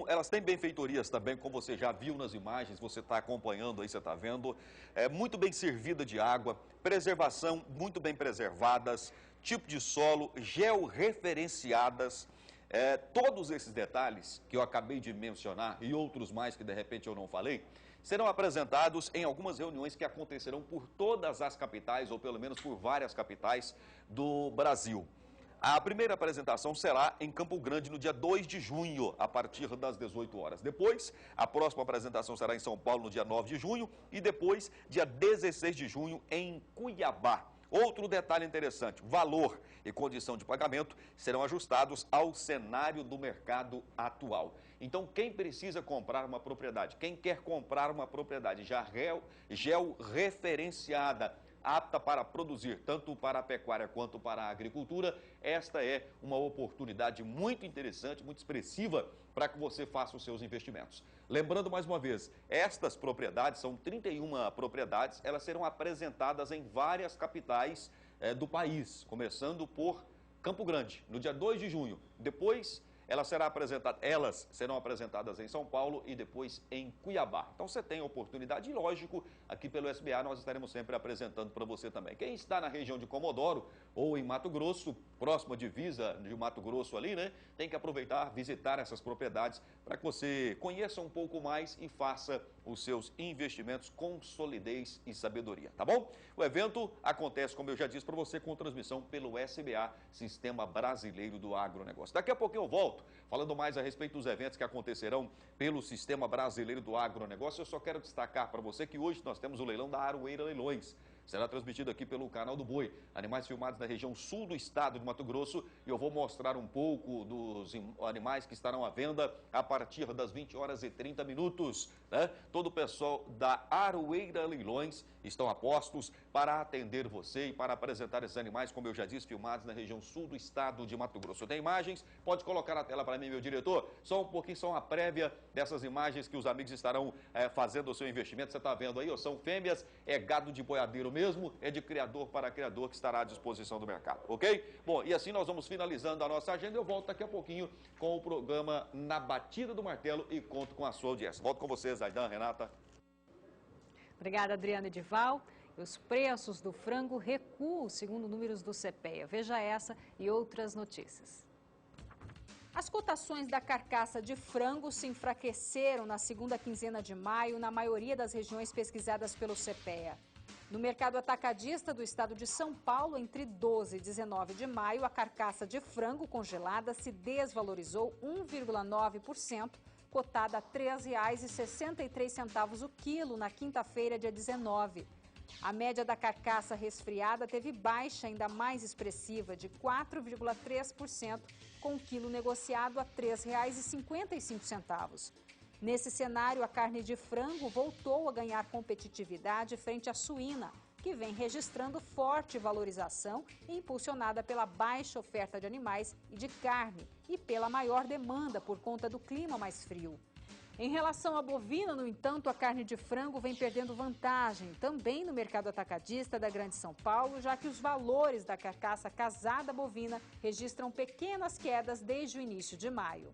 Elas têm benfeitorias também, como você já viu nas imagens, você está acompanhando aí, você está vendo. Muito bem servida de água, preservação muito bem preservadas, tipo de solo, georreferenciadas. Todos esses detalhes que eu acabei de mencionar e outros mais que de repente eu não falei, serão apresentados em algumas reuniões que acontecerão por todas as capitais, ou pelo menos por várias capitais do Brasil. A primeira apresentação será em Campo Grande no dia 2 de junho, a partir das 18 horas. Depois, a próxima apresentação será em São Paulo no dia 9 de junho e depois, dia 16 de junho, em Cuiabá. Outro detalhe interessante, valor e condição de pagamento serão ajustados ao cenário do mercado atual. Então, quem precisa comprar uma propriedade, quem quer comprar uma propriedade já georreferenciada, apta para produzir, tanto para a pecuária quanto para a agricultura, esta é uma oportunidade muito interessante, muito expressiva para que você faça os seus investimentos. Lembrando mais uma vez, estas propriedades, são 31 propriedades, elas serão apresentadas em várias capitais do país, começando por Campo Grande, no dia 2 de junho. Depois, elas serão apresentadas em São Paulo e depois em Cuiabá. Então você tem a oportunidade e, lógico, aqui pelo SBA nós estaremos sempre apresentando para você também. Quem está na região de Comodoro ou em Mato Grosso, próxima divisa de Mato Grosso ali, né? Tem que aproveitar, visitar essas propriedades para que você conheça um pouco mais e faça os seus investimentos com solidez e sabedoria, tá bom? O evento acontece, como eu já disse para você, com transmissão pelo SBA, Sistema Brasileiro do Agronegócio. Daqui a pouquinho eu volto, falando mais a respeito dos eventos que acontecerão pelo Sistema Brasileiro do Agronegócio. Eu só quero destacar para você que hoje nós temos o leilão da Aroeira Leilões. Será transmitido aqui pelo Canal do Boi. Animais filmados na região sul do estado de Mato Grosso. E eu vou mostrar um pouco dos animais que estarão à venda a partir das 20 horas e 30 minutos. Né? Todo o pessoal da Aroeira Leilões estão a postos para atender você e para apresentar esses animais, como eu já disse, filmados na região sul do estado de Mato Grosso. Tem imagens? Pode colocar na tela para mim, meu diretor. Só um pouquinho, só uma prévia dessas imagens que os amigos estarão fazendo o seu investimento. Você está vendo aí, ó, são fêmeas, é gado de boiadeiro mesmo, é de criador para criador que estará à disposição do mercado, ok? Bom, e assim nós vamos finalizando a nossa agenda. Eu volto daqui a pouquinho com o programa Na Batida do Martelo e conto com a sua audiência. Volto com vocês, Zaidan, Renata. Obrigada, Adriana e Dival. Os preços do frango recuam, segundo números do CPEA. Veja essa e outras notícias. As cotações da carcaça de frango se enfraqueceram na segunda quinzena de maio na maioria das regiões pesquisadas pelo CPEA. No mercado atacadista do estado de São Paulo, entre 12 e 19 de maio, a carcaça de frango congelada se desvalorizou 1,9%, cotada a R$ 3,63 o quilo na quinta-feira, dia 19. A média da carcaça resfriada teve baixa ainda mais expressiva, de 4,3%, com o quilo negociado a R$ 3,55. Nesse cenário, a carne de frango voltou a ganhar competitividade frente à suína, que vem registrando forte valorização, impulsionada pela baixa oferta de animais e de carne e pela maior demanda por conta do clima mais frio. Em relação à bovina, no entanto, a carne de frango vem perdendo vantagem, também no mercado atacadista da Grande São Paulo, já que os valores da carcaça casada bovina registram pequenas quedas desde o início de maio.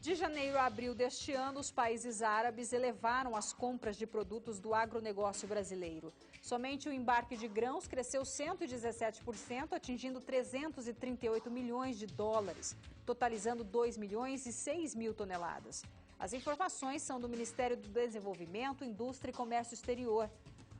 De janeiro a abril deste ano, os países árabes elevaram as compras de produtos do agronegócio brasileiro. Somente o embarque de grãos cresceu 117%, atingindo 338 milhões de dólares, totalizando 2 milhões e 6 mil toneladas. As informações são do Ministério do Desenvolvimento, Indústria e Comércio Exterior.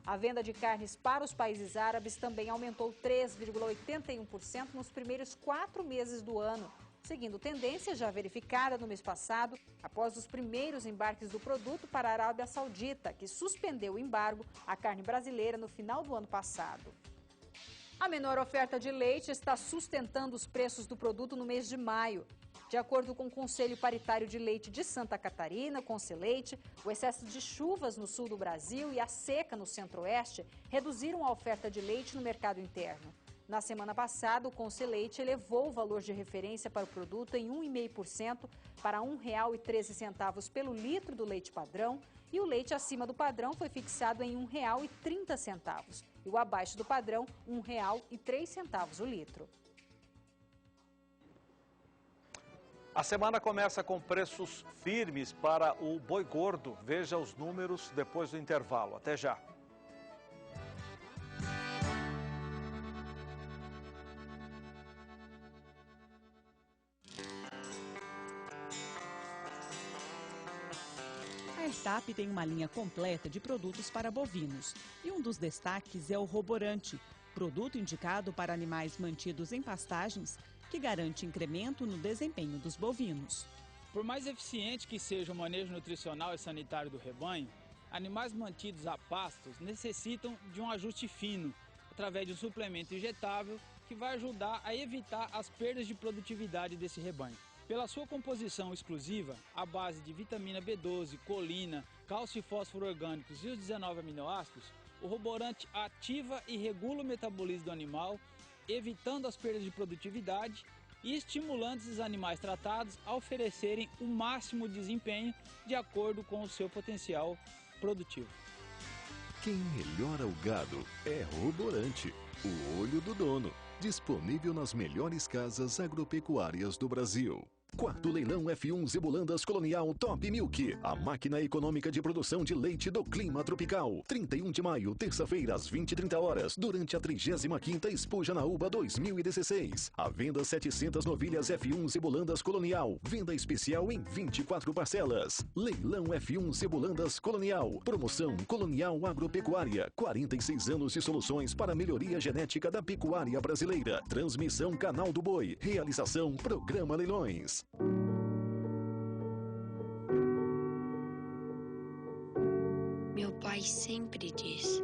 A venda de carnes para os países árabes também aumentou 3,81% nos primeiros 4 meses do ano, seguindo tendência já verificada no mês passado, após os primeiros embarques do produto para a Arábia Saudita, que suspendeu o embargo à carne brasileira no final do ano passado. A menor oferta de leite está sustentando os preços do produto no mês de maio. De acordo com o Conselho Paritário de Leite de Santa Catarina, Conceleite, o excesso de chuvas no sul do Brasil e a seca no centro-oeste reduziram a oferta de leite no mercado interno. Na semana passada, o Conceleite elevou o valor de referência para o produto em 1,5% para R$ 1,13 pelo litro do leite padrão, e o leite acima do padrão foi fixado em R$ 1,30 e o abaixo do padrão R$ 1,03 o litro. A semana começa com preços firmes para o boi gordo. Veja os números depois do intervalo. Até já. A Ertap tem uma linha completa de produtos para bovinos e um dos destaques é o Roborante, produto indicado para animais mantidos em pastagens que garante incremento no desempenho dos bovinos. Por mais eficiente que seja o manejo nutricional e sanitário do rebanho, animais mantidos a pastos necessitam de um ajuste fino, através de um suplemento injetável que vai ajudar a evitar as perdas de produtividade desse rebanho. Pela sua composição exclusiva, à base de vitamina B12, colina, cálcio e fósforo orgânicos e os 19 aminoácidos, o Roborante ativa e regula o metabolismo do animal, evitando as perdas de produtividade e estimulando esses animais tratados a oferecerem o máximo desempenho de acordo com o seu potencial produtivo. Quem melhora o gado é Roborante, o olho do dono. Disponível nas melhores casas agropecuárias do Brasil. Quarto leilão F1 Zebulandas Colonial Top Milk. A máquina econômica de produção de leite do clima tropical. 31 de maio, terça-feira, às 20h30, durante a 35ª Expo Janaúba 2016. A venda 700 novilhas F1 Zebulandas Colonial. Venda especial em 24 parcelas. Leilão F1 Zebulandas Colonial. Promoção Colonial Agropecuária. 46 anos de soluções para a melhoria genética da pecuária brasileira. Transmissão Canal do Boi. Realização Programa Leilões. Meu pai sempre diz: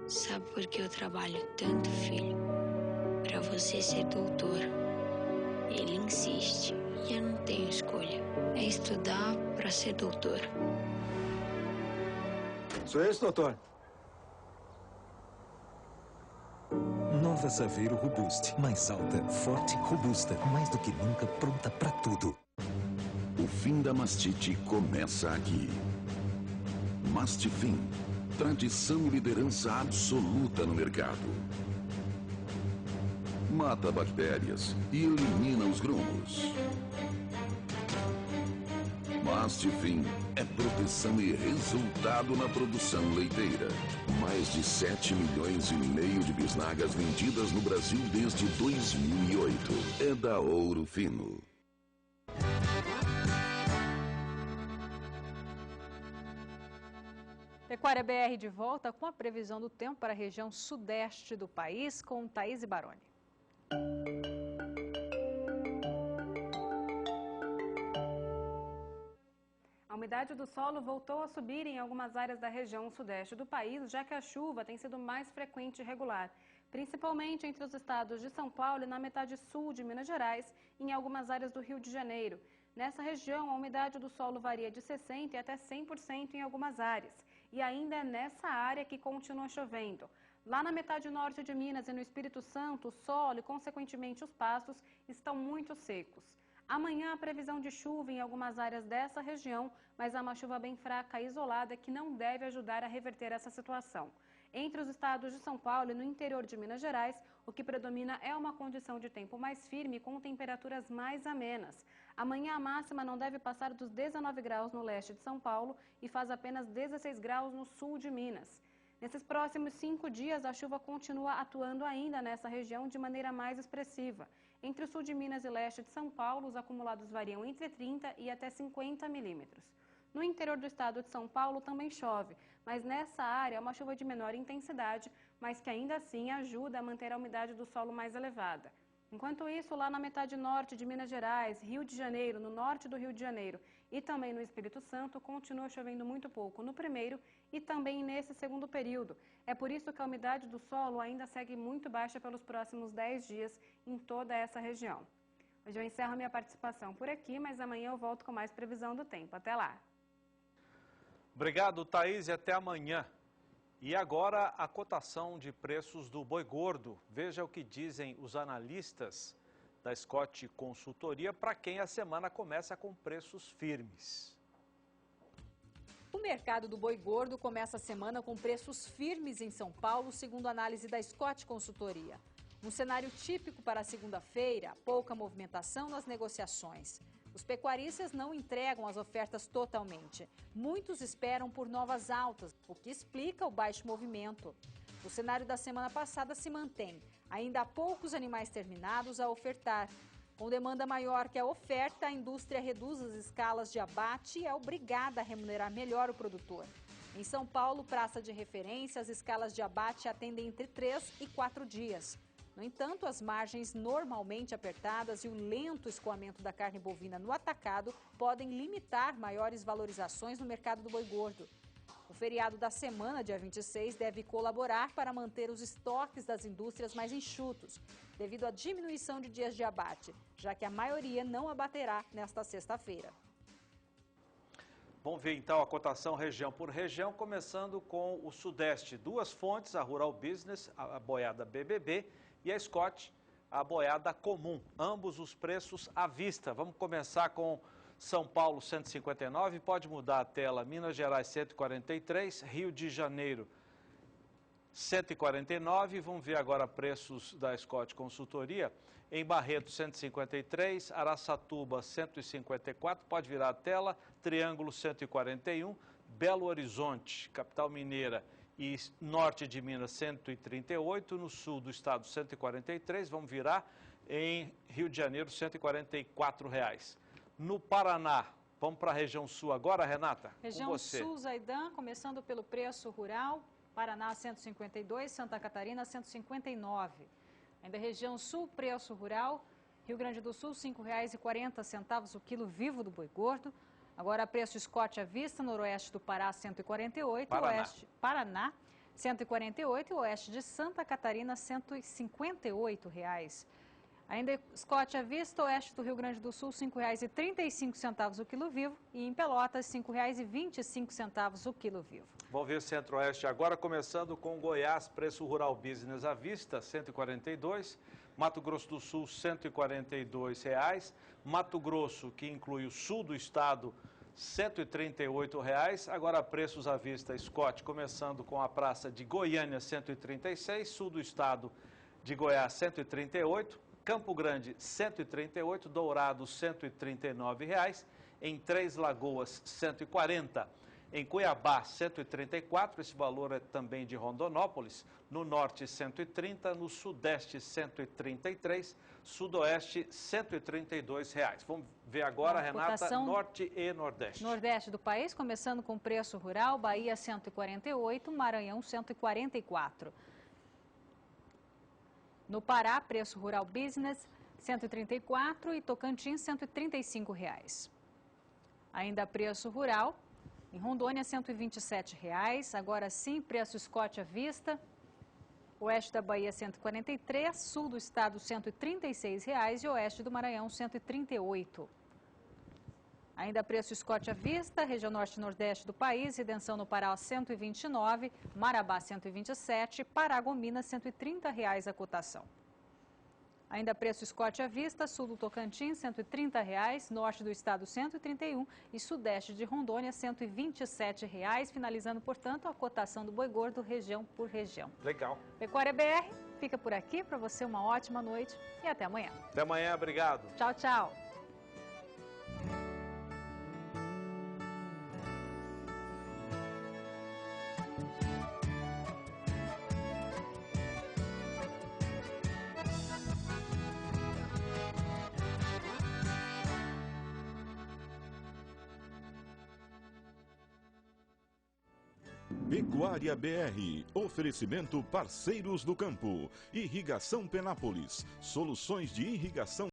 sabe por que eu trabalho tanto, filho? Para você ser doutor. Ele insiste e eu não tenho escolha. É estudar para ser doutor. Isso é isso, doutor? Nova Saveiro Robuste. Mais alta, forte, robusta. Mais do que nunca, pronta pra tudo. O fim da mastite começa aqui. Mastifin. Tradição e liderança absoluta no mercado. Mata bactérias e elimina os grumos. Mastifin é proteção e resultado na produção leiteira. Mais de 7,5 milhões de bisnagas vendidas no Brasil desde 2008. É da Ouro Fino. Pecuária BR de volta com a previsão do tempo para a região sudeste do país com Thaís Baroni. A umidade do solo voltou a subir em algumas áreas da região sudeste do país, já que a chuva tem sido mais frequente e regular, principalmente entre os estados de São Paulo e na metade sul de Minas Gerais e em algumas áreas do Rio de Janeiro. Nessa região, a umidade do solo varia de 60% até 100% em algumas áreas. E ainda é nessa área que continua chovendo. Lá na metade norte de Minas e no Espírito Santo, o solo e, consequentemente, os pastos estão muito secos. Amanhã, a previsão de chuva em algumas áreas dessa região, mas é uma chuva bem fraca e isolada que não deve ajudar a reverter essa situação. Entre os estados de São Paulo e no interior de Minas Gerais, o que predomina é uma condição de tempo mais firme com temperaturas mais amenas. Amanhã a máxima não deve passar dos 19 graus no leste de São Paulo e faz apenas 16 graus no sul de Minas. Nesses próximos 5 dias, a chuva continua atuando ainda nessa região de maneira mais expressiva. Entre o sul de Minas e leste de São Paulo, os acumulados variam entre 30 e até 50 milímetros. No interior do estado de São Paulo também chove, mas nessa área é uma chuva de menor intensidade, mas que ainda assim ajuda a manter a umidade do solo mais elevada. Enquanto isso, lá na metade norte de Minas Gerais, Rio de Janeiro, no norte do Rio de Janeiro e também no Espírito Santo, continua chovendo muito pouco no primeiro e também nesse segundo período. É por isso que a umidade do solo ainda segue muito baixa pelos próximos 10 dias em toda essa região. Hoje eu encerro minha participação por aqui, mas amanhã eu volto com mais previsão do tempo. Até lá! Obrigado, Thaís, e até amanhã. E agora a cotação de preços do boi gordo. Veja o que dizem os analistas da Scott Consultoria para quem a semana começa com preços firmes. O mercado do boi gordo começa a semana com preços firmes em São Paulo, segundo a análise da Scott Consultoria. Um cenário típico para a segunda-feira, pouca movimentação nas negociações. Os pecuaristas não entregam as ofertas totalmente. Muitos esperam por novas altas, o que explica o baixo movimento. O cenário da semana passada se mantém. Ainda há poucos animais terminados a ofertar. Com demanda maior que a oferta, a indústria reduz as escalas de abate e é obrigada a remunerar melhor o produtor. Em São Paulo, praça de referência, as escalas de abate atendem entre 3 e 4 dias. No entanto, as margens normalmente apertadas e o lento escoamento da carne bovina no atacado podem limitar maiores valorizações no mercado do boi gordo. O feriado da semana, dia 26, deve colaborar para manter os estoques das indústrias mais enxutos, devido à diminuição de dias de abate, já que a maioria não abaterá nesta sexta-feira. Vamos ver então a cotação região por região, começando com o Sudeste. Duas fontes, a Rural Business, a boiada BBB, e a Scott, a boiada comum. Ambos os preços à vista. Vamos começar com São Paulo 159, pode mudar a tela, Minas Gerais 143, Rio de Janeiro 149. Vamos ver agora preços da Scott Consultoria. Em Barreto 153, Araçatuba 154, pode virar a tela, Triângulo 141, Belo Horizonte, capital mineira, e norte de Minas 138, no sul do estado 143, vamos virar, em Rio de Janeiro R$ 144. No Paraná, vamos para a região sul agora, Renata? Região com você. Sul, Zaidan, começando pelo preço rural, Paraná 152, Santa Catarina 159. Ainda região sul, preço rural, Rio Grande do Sul R$ 5,40 o quilo vivo do boi gordo. Agora, preço Scott à vista, noroeste do Pará, 148, Paraná, 148 e oeste de Santa Catarina, R$ 158. Ainda Scott à vista, oeste do Rio Grande do Sul, R$ 5,35 o quilo vivo e em Pelotas, R$ 5,25 o quilo vivo. Vamos ver Centro-Oeste agora, começando com Goiás, preço rural business à vista, R$ 142. Mato Grosso do Sul, R$ 142. Mato Grosso, que inclui o sul do estado, R$ 138. Agora, preços à vista, Scott, começando com a praça de Goiânia, 136. Sul do estado de Goiás, 138. Campo Grande, 138. Dourado, R$ 139. Em Três Lagoas, 140. Em Cuiabá, 134, esse valor é também de Rondonópolis. No norte, 130, no sudeste, 133, sudoeste, R$ 132. Vamos ver agora, Renata, norte e nordeste. Nordeste do país, começando com preço rural, Bahia 148, Maranhão 144. No Pará, preço rural business 134 e Tocantins 135 reais. Ainda preço rural, em Rondônia, R$ 127. Agora sim, preço Scott à vista. Oeste da Bahia, R$ 143. Sul do estado, R$ 136. E oeste do Maranhão, R$ 138. Ainda preço Scott à vista. Região norte e nordeste do país. Redenção no Pará, R$ 129. Marabá, R$ 127. Paragominas, R$ 130 a cotação. Ainda preço Scott à vista, sul do Tocantins, R$ 130, norte do estado, R$ 131 e sudeste de Rondônia, R$ 127. Finalizando, portanto, a cotação do boi gordo região por região. Legal. Pecuária BR fica por aqui. Para você, uma ótima noite e até amanhã. Até amanhã, obrigado. Tchau, tchau. Pecuária BR, oferecimento parceiros do campo, Irrigação Penápolis, soluções de irrigação